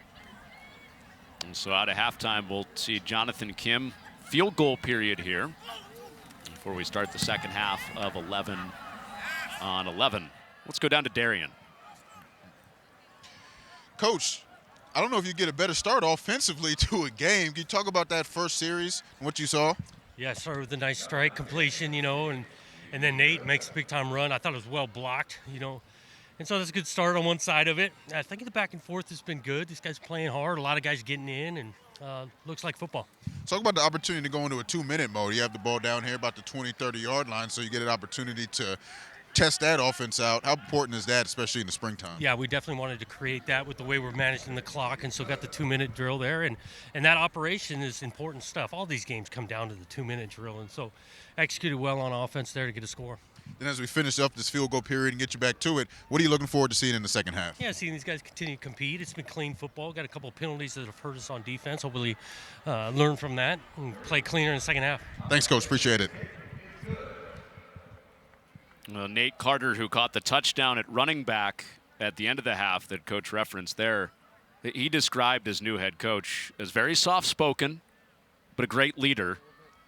And so out of halftime, we'll see Jonathan Kim, field goal period here before we start the second half of 11-on-11. Let's go down to Darian. Coach, I don't know if you get a better start offensively to a game. Can you talk about that first series and what you saw? Yeah, started with a nice strike completion, and then Nate makes a big-time run. I thought it was well blocked, And so that's a good start on one side of it. I think the back and forth has been good. These guys playing hard, a lot of guys getting in, and looks like football. Talk about the opportunity to go into a 2-minute mode. You have the ball down here about the 20, 30-yard line, so you get an opportunity to test that offense out. How important is that, especially in the springtime? Yeah, we definitely wanted to create that with the way we're managing the clock, and so got the 2-minute drill there. And that operation is important stuff. All these games come down to the 2-minute drill, and so executed well on offense there to get a score. Then as we finish up this field goal period and get you back to it, what are you looking forward to seeing in the second half? Yeah, seeing these guys continue to compete. It's been clean football. Got a couple of penalties that have hurt us on defense. Hopefully learn from that and play cleaner in the second half. Thanks, Coach. Appreciate it. Nate Carter, who caught the touchdown at running back at the end of the half that Coach referenced there, he described his new head coach as very soft-spoken, but a great leader.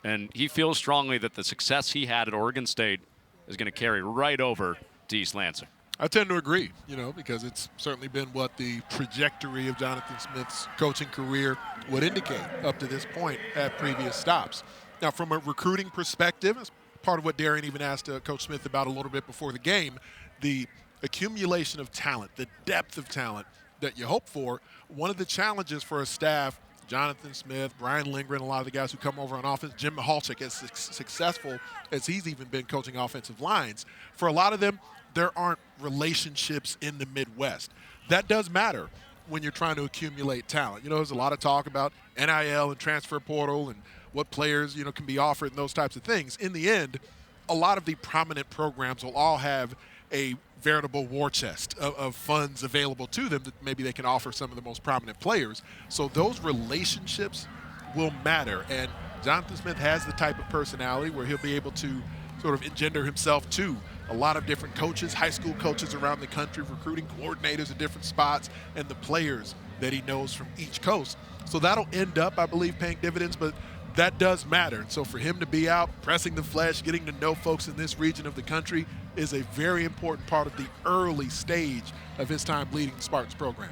And he feels strongly that the success he had at Oregon State is going to carry right over to East Lansing. I tend to agree, because it's certainly been what the trajectory of Jonathan Smith's coaching career would indicate up to this point at previous stops. Now, from a recruiting perspective, as part of what Darian even asked Coach Smith about a little bit before the game, the accumulation of talent, the depth of talent that you hope for. One of the challenges for a staff, Jonathan Smith, Brian Lindgren, a lot of the guys who come over on offense, Jim Mihalchik, as successful as he's even been coaching offensive lines, for a lot of them, there aren't relationships in the Midwest. That does matter when you're trying to accumulate talent. There's a lot of talk about NIL and transfer portal and what players, can be offered and those types of things. In the end, a lot of the prominent programs will all have a veritable war chest of funds available to them that maybe they can offer some of the most prominent players. So those relationships will matter. And Jonathan Smith has the type of personality where he'll be able to sort of engender himself to a lot of different coaches, high school coaches around the country, recruiting coordinators at different spots, and the players that he knows from each coast. So that'll end up, I believe, paying dividends, but that does matter. And so for him to be out, pressing the flesh, getting to know folks in this region of the country is a very important part of the early stage of his time leading the Spartans program.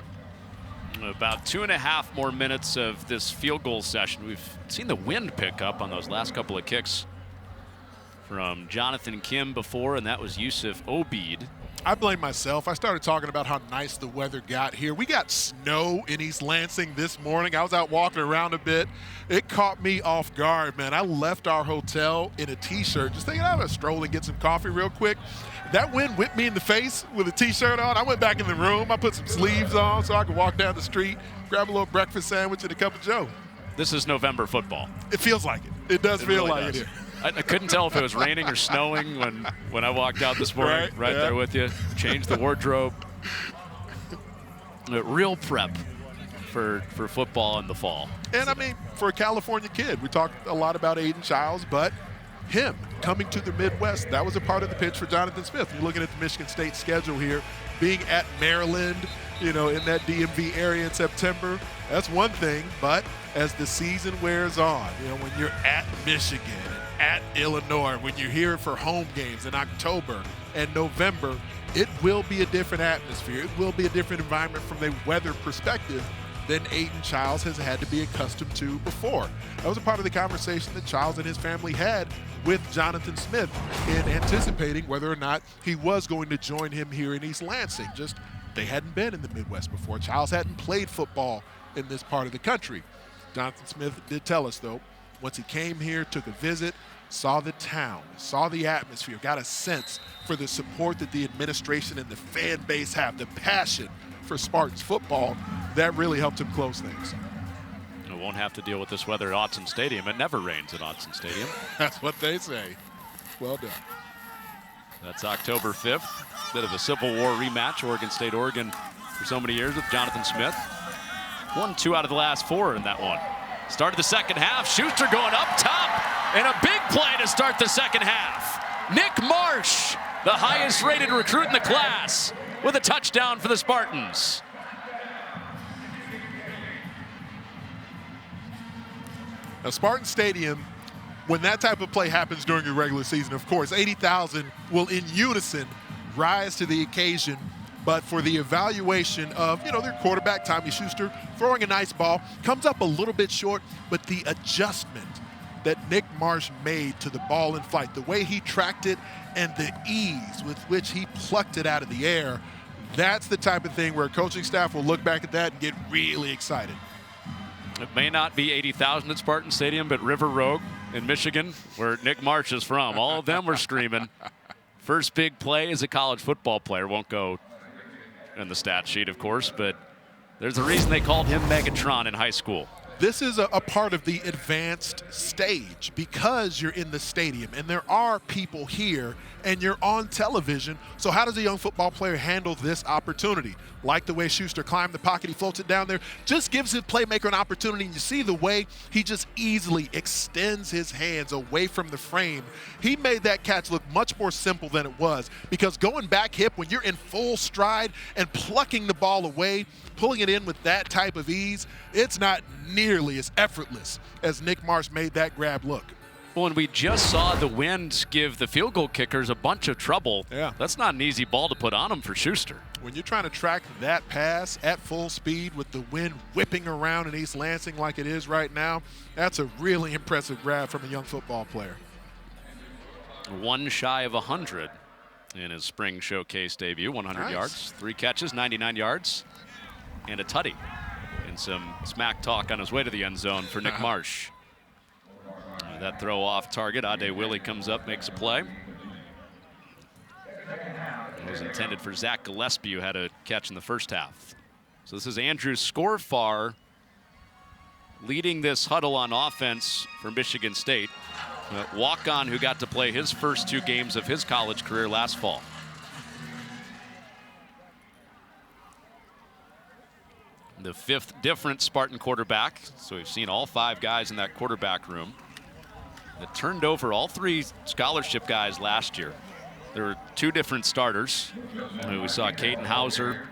About 2.5 more minutes of this field goal session. We've seen the wind pick up on those last couple of kicks from Jonathan Kim before, and that was Yusuf Obeid. I blame myself. I started talking about how nice the weather got here. We got snow in East Lansing this morning. I was out walking around a bit. It caught me off guard, man. I left our hotel in a T-shirt, just thinking I'm going to stroll and get some coffee real quick. That wind whipped me in the face with a T-shirt on. I went back in the room. I put some sleeves on so I could walk down the street, grab a little breakfast sandwich and a cup of joe. This is November football. It feels like it. It does feel really like does. it here. I couldn't tell if it was raining or snowing when I walked out this morning. Right there with you. Changed the wardrobe. Real prep for football in the fall. And, I mean, for a California kid, we talked a lot about Aiden Childs, but him coming to the Midwest, that was a part of the pitch for Jonathan Smith. You're looking at the Michigan State schedule here, being at Maryland, in that DMV area in September, That's one thing, but as the season wears on, when you're at Michigan and at Illinois, when you're here for home games in October and November, it will be a different atmosphere. It will be a different environment from a weather perspective than Aiden Childs has had to be accustomed to before. That was a part of the conversation that Childs and his family had with Jonathan Smith in anticipating whether or not he was going to join him here in East Lansing. Just they hadn't been in the Midwest before. Childs hadn't played football in this part of the country. Jonathan Smith did tell us, though, once he came here, took a visit, saw the town, saw the atmosphere, got a sense for the support that the administration and the fan base have, the passion for Spartans football, that really helped him close things. We won't have to deal with this weather at Autzen Stadium. It never rains at Autzen Stadium. That's what they say. Well done. That's October 5th. Bit of a Civil War rematch, Oregon State, Oregon, for so many years with Jonathan Smith. 1-2 out of the last 4 in that one. Started the second half. Schuster going up top. And a big play to start the second half. Nick Marsh, the highest rated recruit in the class, with a touchdown for the Spartans. Now, Spartan Stadium, when that type of play happens during a regular season, of course, 80,000 will in unison rise to the occasion. But for the evaluation of, their quarterback, Tommy Schuster, throwing a nice ball, comes up a little bit short, but the adjustment that Nick Marsh made to the ball in flight, the way he tracked it and the ease with which he plucked it out of the air, that's the type of thing where a coaching staff will look back at that and get really excited. It may not be 80,000 at Spartan Stadium, but River Rogue in Michigan, where Nick Marsh is from, all of them were screaming. First big play as a college football player. Won't go in the stat sheet, of course, but there's a reason they called him Megatron in high school. This is a part of the advanced stage because you're in the stadium and there are people here and you're on television. So how does a young football player handle this opportunity? Like the way Schuster climbed the pocket, he floats it down there, just gives his playmaker an opportunity. And you see the way he just easily extends his hands away from the frame. He made that catch look much more simple than it was, because going back hip when you're in full stride and plucking the ball away, pulling it in with that type of ease, it's not nearly as effortless as Nick Marsh made that grab look. Well, and we just saw the wind give the field goal kickers a bunch of trouble. Yeah. That's not an easy ball to put on them for Schuster. When you're trying to track that pass at full speed with the wind whipping around in East Lansing like it is right now, that's a really impressive grab from a young football player. One shy of 100 in his spring showcase debut, 100 Nice. yards, 3 catches, 99 yards, and a tutty. And some smack talk on his way to the end zone for Nick Marsh. That throw off target, Ade Willie comes up, makes a play. It was intended for Zach Gillespie, who had a catch in the first half. So this is Andrew Scorfar leading this huddle on offense for Michigan State. Walk-on who got to play his first 2 games of his college career last fall. The 5th different Spartan quarterback. So we've seen all 5 guys in that quarterback room. That turned over all 3 scholarship guys last year. There were 2 different starters. We saw Caden Hauser.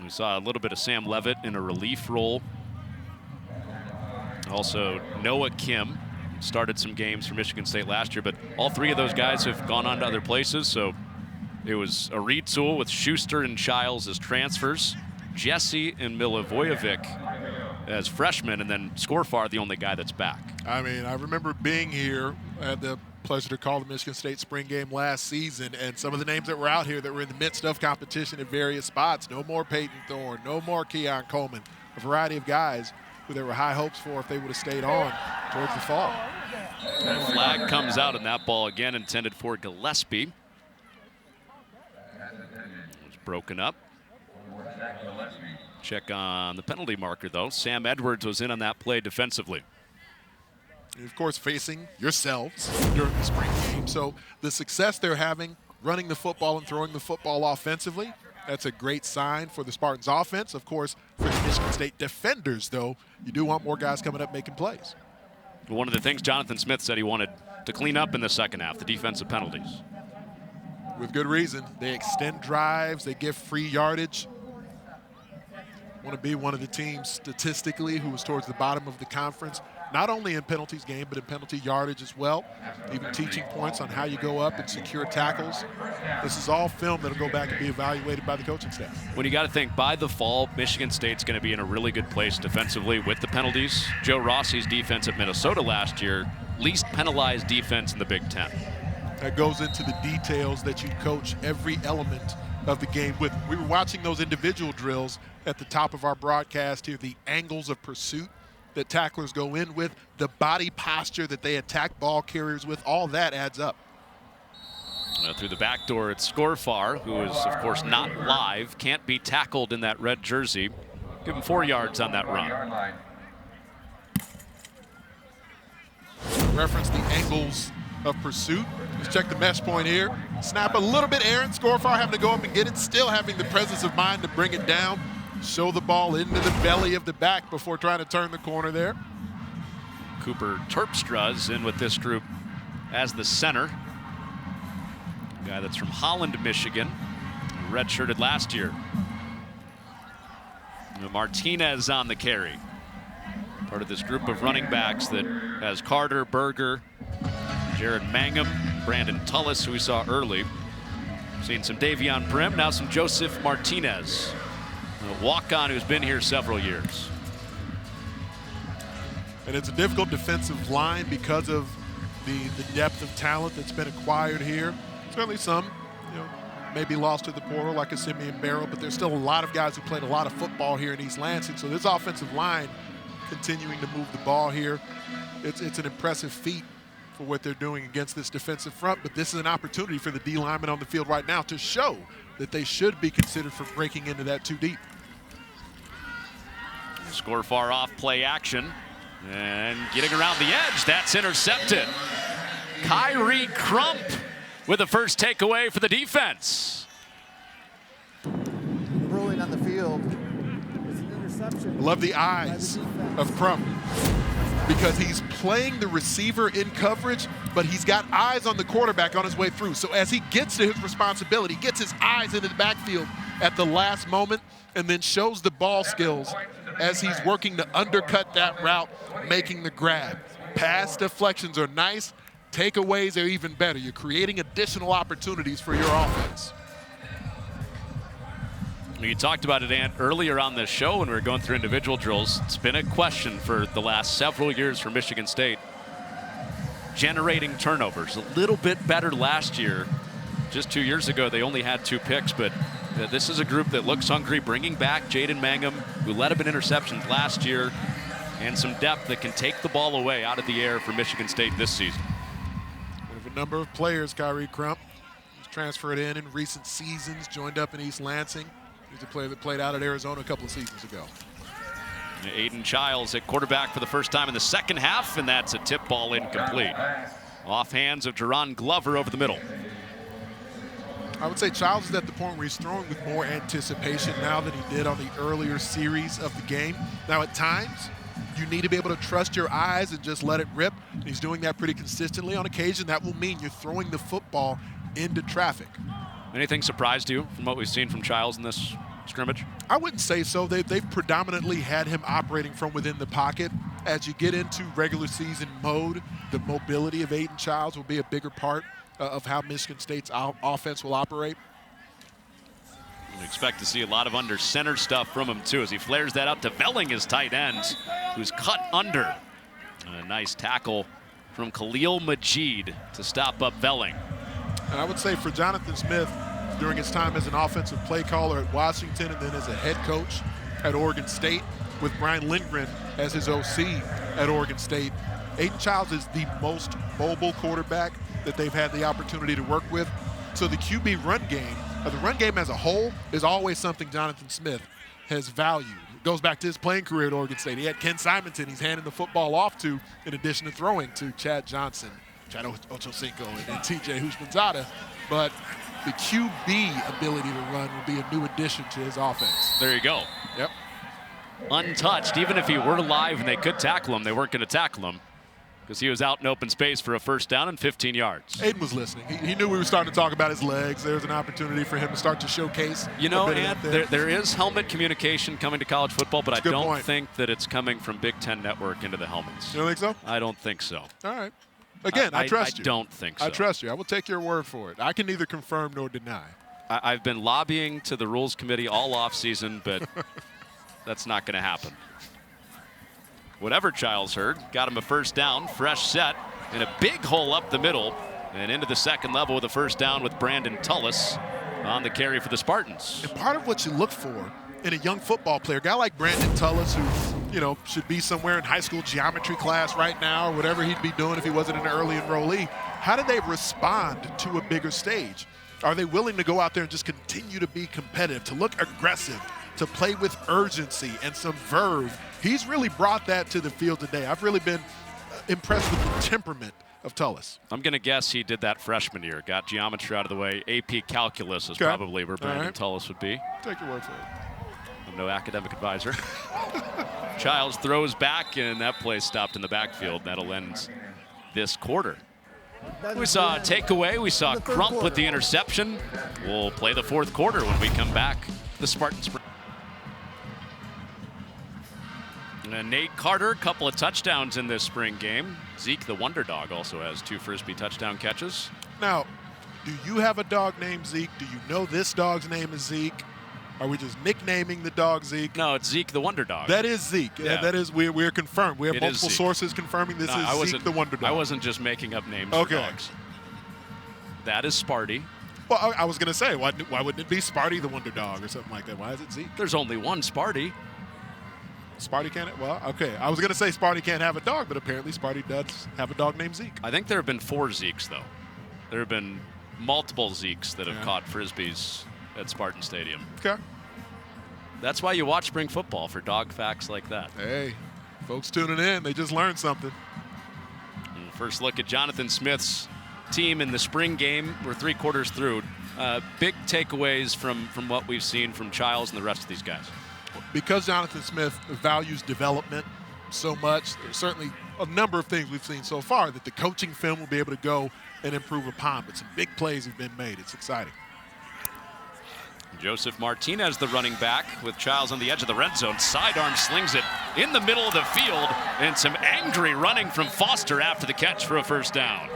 We saw a little bit of Sam Levitt in a relief role. Also, Noah Kim started some games for Michigan State last year, but all 3 of those guys have gone on to other places. So it was a retool with Schuster and Childs as transfers, Jesse and Milivojevic as freshmen, and then Scorfar, the only guy that's back. I mean, I remember being here. I had the pleasure to call the Michigan State spring game last season, and some of the names that were out here that were in the midst of competition at various spots. No more Peyton Thorne, no more Keon Coleman, a variety of guys who there were high hopes for if they would have stayed on towards the fall. And flag comes out, and that ball again intended for Gillespie. It was broken up. Check on the penalty marker, though. Sam Edwards was in on that play defensively. And of course, facing yourselves during the spring game. So the success they're having running the football and throwing the football offensively, that's a great sign for the Spartans offense. Of course, for the Michigan State defenders, though, you do want more guys coming up making plays. One of the things Jonathan Smith said he wanted to clean up in the second half, the defensive penalties. With good reason. They extend drives, they give free yardage. want to be one of the teams statistically who was towards the bottom of the conference, not only in penalties game, but in penalty yardage as well, even teaching points on how you go up and secure tackles. This is all film that'll go back and be evaluated by the coaching staff. When you got to think, by the fall, Michigan State's going to be in a really good place defensively with the penalties. Joe Rossi's defense at Minnesota last year, least penalized defense in the Big Ten. That goes into the details that you coach every element of the game with. We were watching those individual drills at the top of our broadcast here, the angles of pursuit that tacklers go in with, the body posture that they attack ball carriers with, all that adds up. Through the back door, it's Scorfar, who is, of course, not live, can't be tackled in that red jersey. Give him 4 yards on that run. Reference the angles of pursuit. Let's check the mesh point here. Snap a little bit errant. Scorfar having to go up and get it, still having the presence of mind to bring it down. Show the ball into the belly of the back before trying to turn the corner there. Cooper Terpstra's in with this group as the center. Guy that's from Holland, Michigan, redshirted last year. Martinez on the carry. Part of this group of running backs that has Carter, Berger, Jared Mangum, Brandon Tullis, who we saw early. Seen some Davion Prim, now some Joseph Martinez. A walk-on who's been here several years. And it's a difficult defensive line because of the depth of talent that's been acquired here. Certainly some, maybe lost to the portal like a Simeon Barrow, but there's still a lot of guys who played a lot of football here in East Lansing. So this offensive line continuing to move the ball here, it's an impressive feat for what they're doing against this defensive front, but this is an opportunity for the D linemen on the field right now to show that they should be considered for breaking into that too deep. Scorfar off play action and getting around the edge. That's intercepted. Kyrie Crump with the first takeaway for the defense. Ruling on the field. It's an interception. Love the eyes of Crump because he's playing the receiver in coverage, but he's got eyes on the quarterback on his way through. So as he gets to his responsibility, gets his eyes into the backfield at the last moment and then shows the ball skills as he's working to undercut that route, making the grab. Pass deflections are nice. Takeaways are even better. You're creating additional opportunities for your offense. You talked about it, Ant, earlier on this show when we were going through individual drills. It's been a question for the last several years for Michigan State. Generating turnovers. A little bit better last year. Just 2 years ago, they only had 2 picks, but this is a group that looks hungry, bringing back Jaden Mangum, who led up in interceptions last year, and some depth that can take the ball away out of the air for Michigan State this season. One of a number of players, Kyrie Crump, who's transferred in recent seasons, joined up in East Lansing. He's a player that played out at Arizona a couple of seasons ago. Aiden Childs at quarterback for the first time in the second half, and that's a tip ball incomplete. Off hands of Jerron Glover over the middle. I would say Childs is at the point where he's throwing with more anticipation now than he did on the earlier series of the game. Now at times, you need to be able to trust your eyes and just let it rip. And he's doing that pretty consistently. On occasion, that will mean you're throwing the football into traffic. Anything surprised you from what we've seen from Childs in this scrimmage? I wouldn't say so. They've predominantly had him operating from within the pocket. As you get into regular season mode, the mobility of Aiden Childs will be a bigger part of how Michigan State's offense will operate. We expect to see a lot of under center stuff from him too as he flares that out to Velling, his tight end, who's cut under. And a nice tackle from Khalil Majid to stop up Velling. And I would say for Jonathan Smith, during his time as an offensive play caller at Washington and then as a head coach at Oregon State with Brian Lindgren as his OC at Oregon State, Aiden Childs is the most mobile quarterback that they've had the opportunity to work with. So the QB run game, the run game as a whole, is always something Jonathan Smith has valued. It goes back to his playing career at Oregon State. He had Ken Simonton he's handing the football off to, in addition to throwing to Chad Johnson, Chad Ochocinco, and TJ Houshmandzadeh. But the QB ability to run will be a new addition to his offense. There you go. Yep. Untouched. Even if he were alive and they could tackle him, they weren't going to tackle him. because he was out in open space for a first down and 15 yards. Aiden was listening. He knew we were starting to talk about his legs. There's an opportunity for him to start to showcase. You know, and there is helmet communication coming to college football, but I don't think that it's coming from Big Ten Network into the helmets. You don't think so? I don't think so. All right. Again, I trust you. I don't think so. I trust you. I will take your word for it. I can neither confirm nor deny. I've been lobbying to the Rules Committee all offseason, but that's not going to happen. Whatever Childs heard, got him a first down, fresh set, and a big hole up the middle, and into the second level with a first down with Brandon Tullis on the carry for the Spartans. And part of what you look for in a young football player, a guy like Brandon Tullis, who should be somewhere in high school geometry class right now or whatever he'd be doing if he wasn't an early enrollee, how do they respond to a bigger stage? Are they willing to go out there and just continue to be competitive, to look aggressive, to play with urgency and some verve? He's really brought that to the field today. I've really been impressed with the temperament of Tullis. I'm going to guess he did that freshman year, got geometry out of the way. AP Calculus is probably where Brandon Tullis would be. Take your word for it. I'm no academic advisor. Childs throws back, and that play stopped in the backfield. That'll end this quarter. We saw a takeaway. We saw Crump with the interception. We'll play the fourth quarter when we come back. The Spartans. And Nate Carter, a couple of touchdowns in this spring game. Zeke, the Wonder Dog, also has 2 Frisbee touchdown catches. Now, do you have a dog named Zeke? Do you know this dog's name is Zeke? Are we just nicknaming the dog Zeke? No, it's Zeke the Wonder Dog. That is Zeke. Yeah. That is, we're confirmed. We have multiple sources confirming this is Zeke the Wonder Dog. I wasn't just making up names for dogs. That is Sparty. Well, I was going to say, why wouldn't it be Sparty the Wonder Dog or something like that? Why is it Zeke? There's only one Sparty. Sparty can't? Well, okay. I was going to say Sparty can't have a dog, but apparently Sparty does have a dog named Zeke. I think there have been 4 Zekes, though. There have been multiple Zekes that have caught Frisbees at Spartan Stadium. Okay. That's why you watch spring football, for dog facts like that. Hey, folks tuning in, they just learned something. And first look at Jonathan Smith's team in the spring game. We're 3 quarters through. Big takeaways from what we've seen from Childs and the rest of these guys. Because Jonathan Smith values development so much, there's certainly a number of things we've seen so far that the coaching film will be able to go and improve upon. But some big plays have been made. It's exciting. Joseph Martinez, the running back, with Childs on the edge of the red zone. Sidearm slings it in the middle of the field, and some angry running from Foster after the catch for a first down.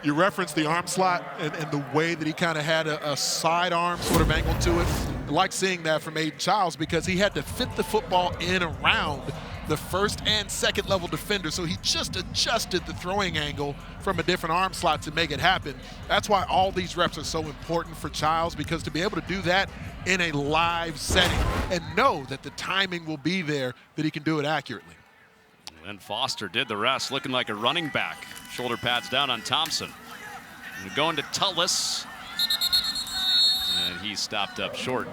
You referenced the arm slot and the way that he kind of had a sidearm sort of angle to it. I like seeing that from Aiden Childs because he had to fit the football in around the first and second level defender, so he just adjusted the throwing angle from a different arm slot to make it happen. That's why all these reps are so important for Childs, because to be able to do that in a live setting and know that the timing will be there, that he can do it accurately. And Foster did the rest, looking like a running back. Shoulder pads down on Thompson. And going to Tullis. And he stopped up short.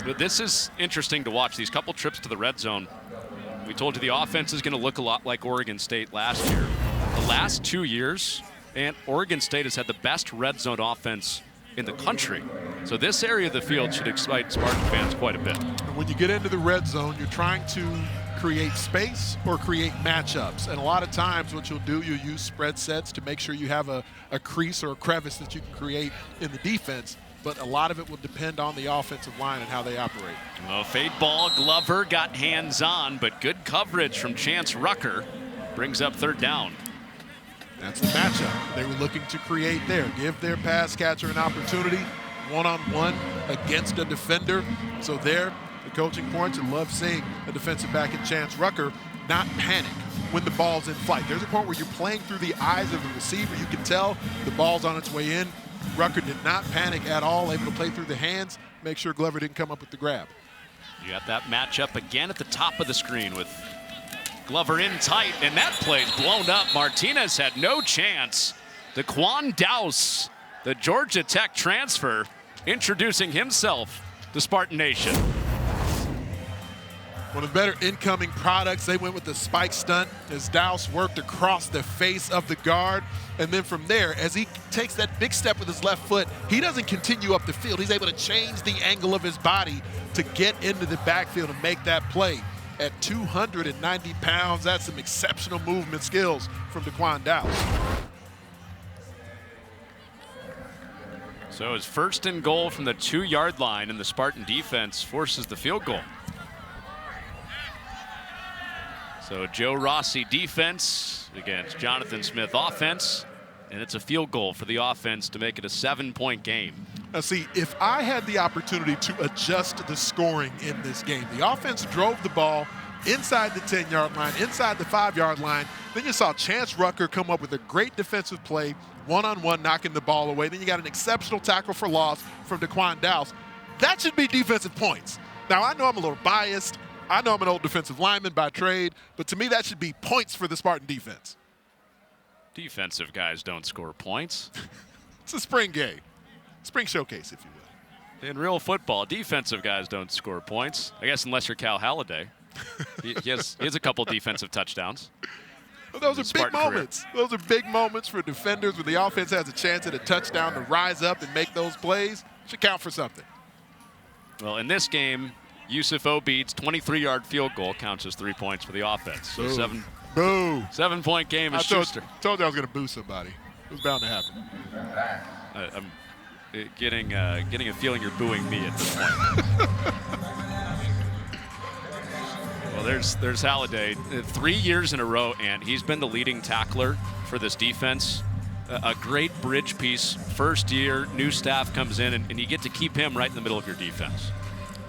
But this is interesting to watch, these couple trips to the red zone. We told you the offense is going to look a lot like Oregon State last year. The last 2 years, and Oregon State has had the best red zone offense in the country. So this area of the field should excite Spartan fans quite a bit. When you get into the red zone, you're trying to create space or create matchups. And a lot of times what you'll do, you'll use spread sets to make sure you have a crease or a crevice that you can create in the defense. But a lot of it will depend on the offensive line and how they operate. Well, fade ball, Glover got hands on, but good coverage from Chance Rucker brings up third down. That's the matchup they were looking to create there. Give their pass catcher an opportunity, one-on-one against a defender. So there, the coaching points, and love seeing a defensive back in Chance Rucker not panic when the ball's in flight. There's a point where you're playing through the eyes of the receiver. You can tell the ball's on its way in. Rucker did not panic at all, able to play through the hands, make sure Glover didn't come up with the grab. You got that matchup again at the top of the screen with Glover in tight, and that play's blown up. Martinez had no chance. DeQuan Dowse, the Georgia Tech transfer, introducing himself to Spartan Nation. One of the better incoming products, they went with the spike stunt as Dowse worked across the face of the guard. And then from there, as he takes that big step with his left foot, he doesn't continue up the field. He's able to change the angle of his body to get into the backfield and make that play. at 290 pounds. That's some exceptional movement skills from Daquan Dallas. So it's 1st and goal from the 2-yard line, and the Spartan defense forces the field goal. So Joe Rossi defense against Jonathan Smith offense, and it's a field goal for the offense to make it a 7-point game. Now see, if I had the opportunity to adjust the scoring in this game, the offense drove the ball inside the 10-yard line, inside the 5-yard line. Then you saw Chance Rucker come up with a great defensive play, one-on-one, knocking the ball away. Then you got an exceptional tackle for loss from Daquan Dallas. That should be defensive points. Now, I know I'm a little biased. I know I'm an old defensive lineman by trade, but to me, that should be points for the Spartan defense. Defensive guys don't score points. It's a spring game. Spring showcase, if you will. In real football, defensive guys don't score points. I guess unless you're Cal Halliday. he has a couple defensive touchdowns. Well, those are big moments. Those are big moments for defenders when the offense has a chance at a touchdown to rise up and make those plays. Should count for something. Well, in this game, Yusuf Obeid's 23-yard field goal counts as 3 points for the offense. So Boo. Boo. 7-point game is Schuster. Told you I was going to boo somebody. It was bound to happen. I'm getting a feeling you're booing me at this point. Well, there's Halliday. 3 years in a row, and he's been the leading tackler for this defense. A great bridge piece. First year, new staff comes in, and you get to keep him right in the middle of your defense.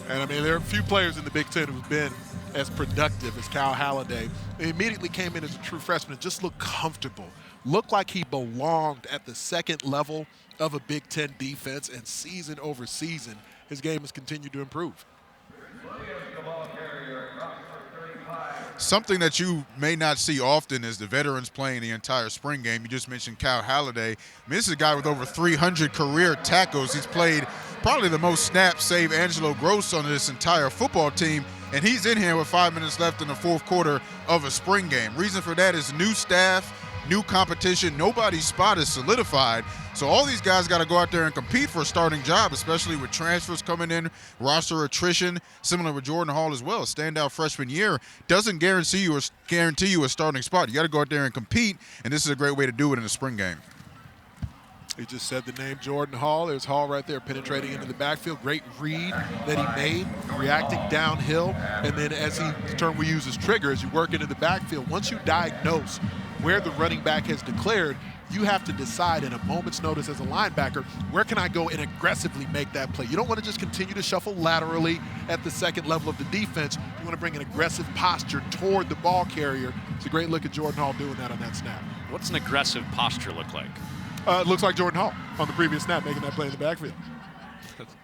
And, I mean, there are a few players in the Big Ten who've been as productive as Cal Halliday. He immediately came in as a true freshman and just looked comfortable. Looked like he belonged at the second level of a Big Ten defense, and season over season, his game has continued to improve. Something that you may not see often is the veterans playing the entire spring game. You just mentioned Cal Halliday. I mean, this is a guy with over 300 career tackles. He's played probably the most snaps, save Angelo Gross, on this entire football team, and he's in here with 5 minutes left in the fourth quarter of a spring game. Reason for that is new staff, new competition. Nobody's spot is solidified. So all these guys got to go out there and compete for a starting job, especially with transfers coming in, roster attrition, similar with Jordan Hall as well. Standout freshman year doesn't guarantee you a starting spot. You got to go out there and compete, and this is a great way to do it in the spring game. He just said the name Jordan Hall. There's Hall right there penetrating into the backfield. Great read that he made, reacting downhill. And then as the term we use is trigger, as you work into the backfield, once you diagnose where the running back has declared, you have to decide in a moment's notice as a linebacker, where can I go and aggressively make that play? You don't want to just continue to shuffle laterally at the second level of the defense. You want to bring an aggressive posture toward the ball carrier. It's a great look at Jordan Hall doing that on that snap. What's an aggressive posture look like? It looks like Jordan Hall on the previous snap making that play in the backfield.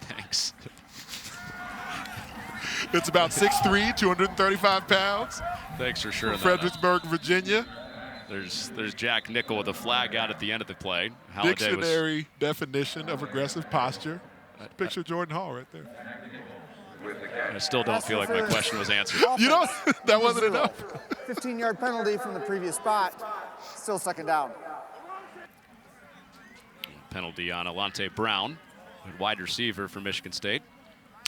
Thanks. It's about 6'3", 235 pounds. Thanks for sharing that. Fredericksburg, Virginia. There's Jack Nickel with a flag out at the end of the play. Halliday Dictionary definition of aggressive posture. Picture Jordan Hall right there. I still don't feel like my question was answered. You know, that wasn't enough. 15-yard penalty from the previous spot. Still second down. Penalty on Alante Brown, wide receiver for Michigan State.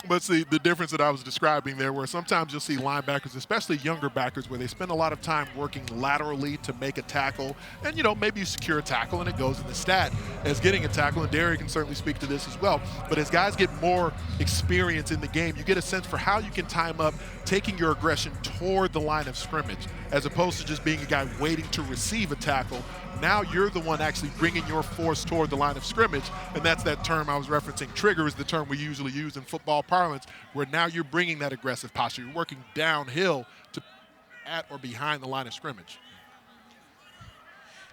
But see, the difference that I was describing there, where sometimes you'll see linebackers, especially younger backers, where they spend a lot of time working laterally to make a tackle. And, you know, maybe you secure a tackle and it goes in the stat as getting a tackle. And Derry can certainly speak to this as well. But as guys get more experience in the game, you get a sense for how you can time up taking your aggression toward the line of scrimmage, as opposed to just being a guy waiting to receive a tackle. Now you're the one actually bringing your force toward the line of scrimmage, and that's that term I was referencing. Trigger is the term we usually use in football parlance, where now you're bringing that aggressive posture. You're working downhill to at or behind the line of scrimmage.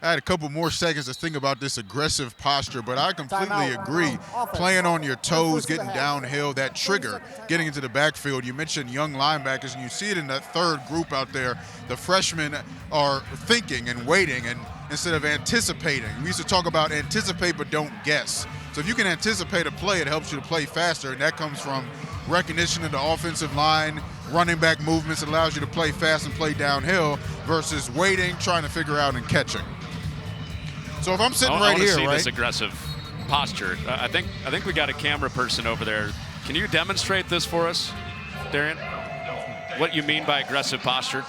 I had a couple more seconds to think about this aggressive posture, but I completely agree. Playing on your toes, getting downhill, that trigger, getting into the backfield. You mentioned young linebackers, and you see it in that third group out there. The freshmen are thinking and waiting, and instead of anticipating. We used to talk about anticipate but don't guess. So if you can anticipate a play, it helps you to play faster, and that comes from recognition of the offensive line, running back movements. It allows you to play fast and play downhill versus waiting, trying to figure out and catching. So if I'm sitting right here, see right? This aggressive posture. I think we got a camera person over there. Can you demonstrate this for us, Darian? what you mean by aggressive posture?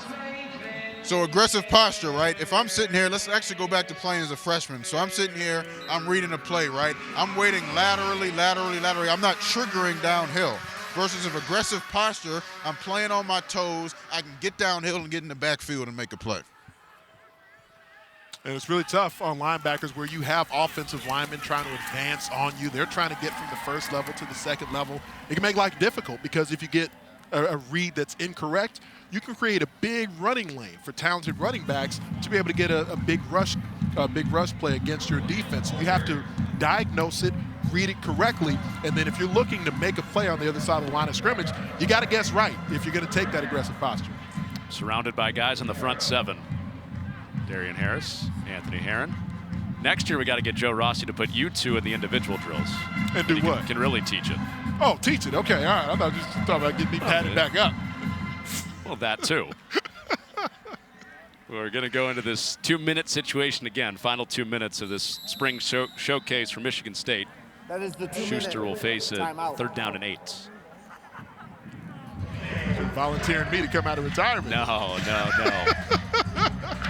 So aggressive posture, right? If I'm sitting here, let's actually go back to playing as a freshman. So I'm sitting here, I'm reading a play, right? I'm waiting laterally. I'm not triggering downhill. Versus if aggressive posture, I'm playing on my toes. I can get downhill and get in the backfield and make a play. And it's really tough on linebackers where you have offensive linemen trying to advance on you. They're trying to get from the first level to the second level. It can make life difficult because if you get a read that's incorrect, you can create a big running lane for talented running backs to be able to get a big rush play against your defense. You have to diagnose it, read it correctly, and then if you're looking to make a play on the other side of the line of scrimmage, you got to guess right if you're going to take that aggressive posture. Surrounded by guys in the front 7. Darian Harris, Anthony Herron. Next year, we got to get Joe Rossi to put you two in the individual drills. And do what? Can really teach it. Oh, teach it. Okay, all right. I thought you were talking about getting me padded back up. Well, that too. We're going to go into this 2-minute situation again. Final 2 minutes of this spring showcase for Michigan State. That is the 2-minute Schuster will face a timeout. 3rd down and 8. You're volunteering me to come out of retirement. No.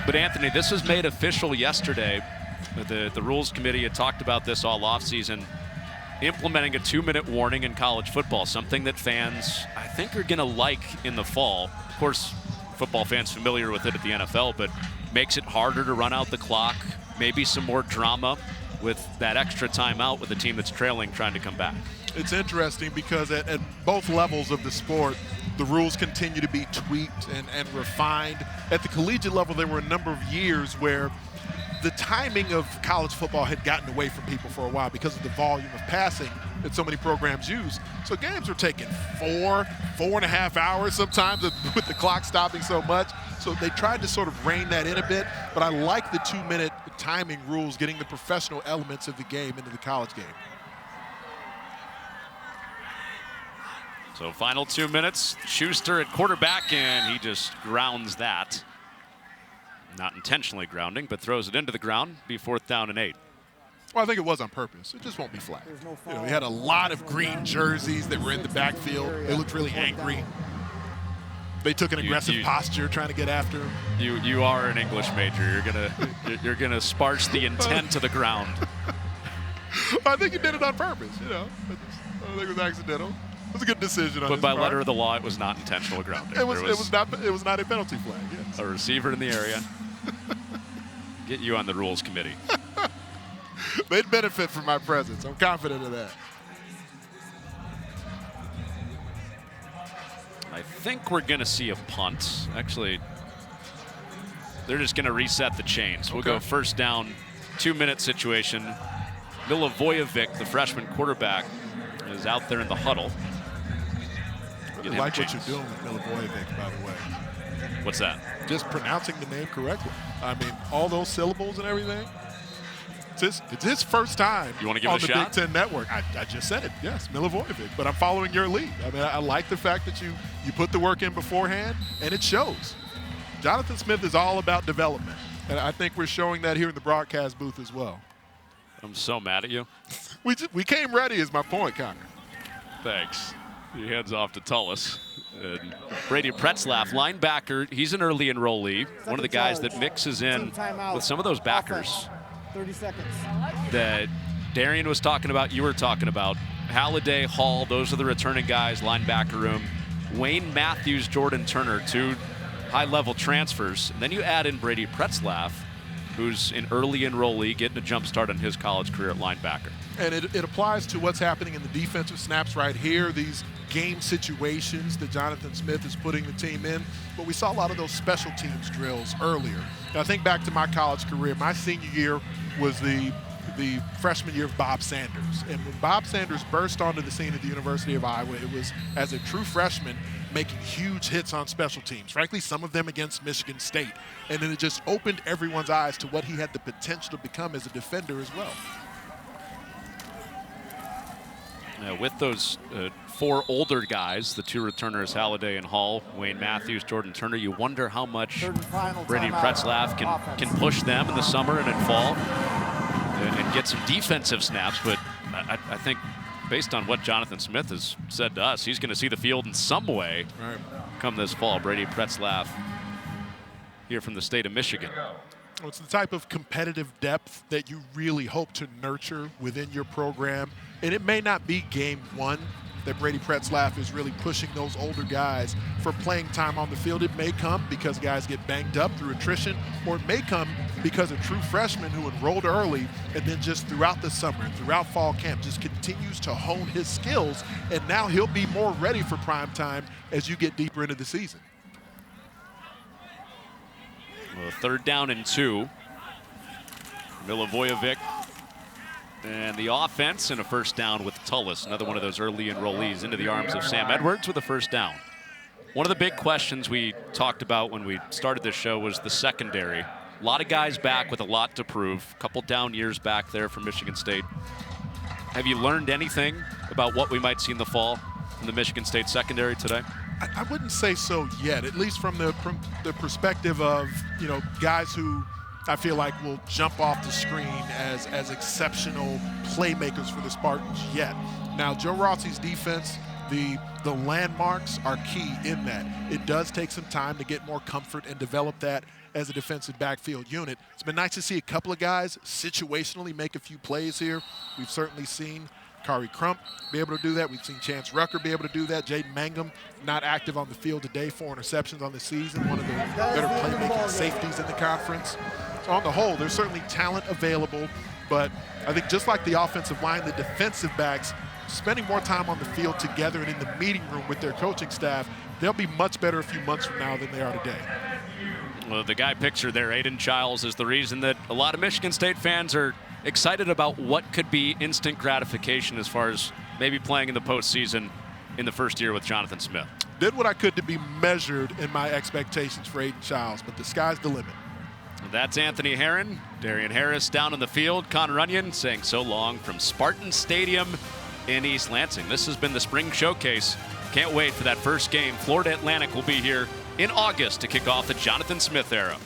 But Anthony, this was made official yesterday. The rules committee had talked about this all offseason, implementing a 2-minute warning in college football, something that fans, I think, are going to like in the fall. Of course, football fans familiar with it at the NFL, but makes it harder to run out the clock, maybe some more drama with that extra timeout with a team that's trailing trying to come back. It's interesting because at both levels of the sport, the rules continue to be tweaked and refined. At the collegiate level, there were a number of years where the timing of college football had gotten away from people for a while because of the volume of passing that so many programs use. So games were taking 4.5 hours sometimes with the clock stopping so much. So they tried to sort of rein that in a bit, but I like the 2-minute timing rules, getting the professional elements of the game into the college game. So final 2 minutes, Schuster at quarterback, and he just grounds that. Not intentionally grounding, but throws it into the ground, be 4th down and 8. Well, I think it was on purpose. It just won't be flagged. You know, he had a lot of green jerseys that were in the backfield. They looked really angry. They took an aggressive posture trying to get after him. You are an English major. You're gonna sparse the intent to the ground. I think he did it on purpose. You know, I don't think it was accidental. It was a good decision on his But by part. letter of the law, it was not intentional grounding. It was not a penalty flag. Yes. A receiver in the area. Get you on the rules committee. They'd benefit from my presence. I'm confident of that. I think we're going to see a punt. Actually, they're just going to reset the chains. We'll go 1st down, 2-minute situation. Milivojevic, the freshman quarterback, is out there in the huddle. I really like what you're doing with Milivojevic, by the way. What's that? Just pronouncing the name correctly. I mean, all those syllables and everything. It's his first time you want to give on it a the shot? Big Ten Network. I just said it, yes, Milivojevic. But I'm following your lead. I mean, I like the fact that you put the work in beforehand, and it shows. Jonathan Smith is all about development, and I think we're showing that here in the broadcast booth as well. I'm so mad at you. We came ready is my point, Connor. Thanks. He heads off to Tullis. And Brady Pretzlaff, linebacker, he's an early enrollee. One of the guys that mixes in with some of those backers 30 seconds. that Darian was talking about, you were talking about. Halliday, Hall, those are the returning guys, linebacker room. Wayne Matthews, Jordan Turner, 2 high-level transfers. And then you add in Brady Pretzlaff, who's an early enrollee, getting a jump start on his college career at linebacker. And it applies to what's happening in the defensive snaps right here, these game situations that Jonathan Smith is putting the team in. But we saw a lot of those special teams drills earlier. Now, I think back to my college career. My senior year was the freshman year of Bob Sanders. And when Bob Sanders burst onto the scene at the University of Iowa, it was as a true freshman making huge hits on special teams, frankly, some of them against Michigan State. And then it just opened everyone's eyes to what he had the potential to become as a defender as well. With those 4 older guys, the 2 returners, Halliday and Hall, Wayne Matthews, Jordan Turner, you wonder how much Brady Pretzlaff can push them in the summer and in fall and get some defensive snaps. But I think based on what Jonathan Smith has said to us, he's going to see the field in some way. Right. come this fall. Brady Pretzlaff here from the state of Michigan. It's the type of competitive depth that you really hope to nurture within your program. And it may not be game one that Brady Pretzlaff is really pushing those older guys for playing time on the field. It may come because guys get banged up through attrition, or it may come because a true freshman who enrolled early and then just throughout the summer and throughout fall camp just continues to hone his skills, and now he'll be more ready for prime time as you get deeper into the season. Well, 3rd down and 2. Milivojevic and the offense, and a first down with Tullis, another one of those early enrollees, into the arms of Sam Edwards with a first down. One of the big questions we talked about when we started this show was the secondary. A lot of guys back with a lot to prove. A couple down years back there from Michigan State. Have you learned anything about what we might see in the fall from the Michigan State secondary today? I wouldn't say so yet, at least from the perspective of, guys who I feel like will jump off the screen as exceptional playmakers for the Spartans yet. Now, Joe Rossi's defense, the landmarks are key in that. It does take some time to get more comfort and develop that as a defensive backfield unit. It's been nice to see a couple of guys situationally make a few plays here. We've certainly seen Kari Crump be able to do that. We've seen Chance Rucker be able to do that. Jaden Mangum not active on the field today, 4 interceptions on the season, one of the better playmaking safeties in the conference. So on the whole, there's certainly talent available, but I think just like the offensive line, the defensive backs spending more time on the field together and in the meeting room with their coaching staff, they'll be much better a few months from now than they are today. Well, the guy pictured there, Aiden Childs, is the reason that a lot of Michigan State fans are excited about what could be instant gratification as far as maybe playing in the postseason in the first year with Jonathan Smith. Did what I could to be measured in my expectations for Aiden Childs, but the sky's the limit. That's Anthony Herron. Darian Harris down in the field. Connor Runyon saying so long from Spartan Stadium in East Lansing. This has been the Spring Showcase. Can't wait for that first game. Florida Atlantic will be here in August to kick off the Jonathan Smith era.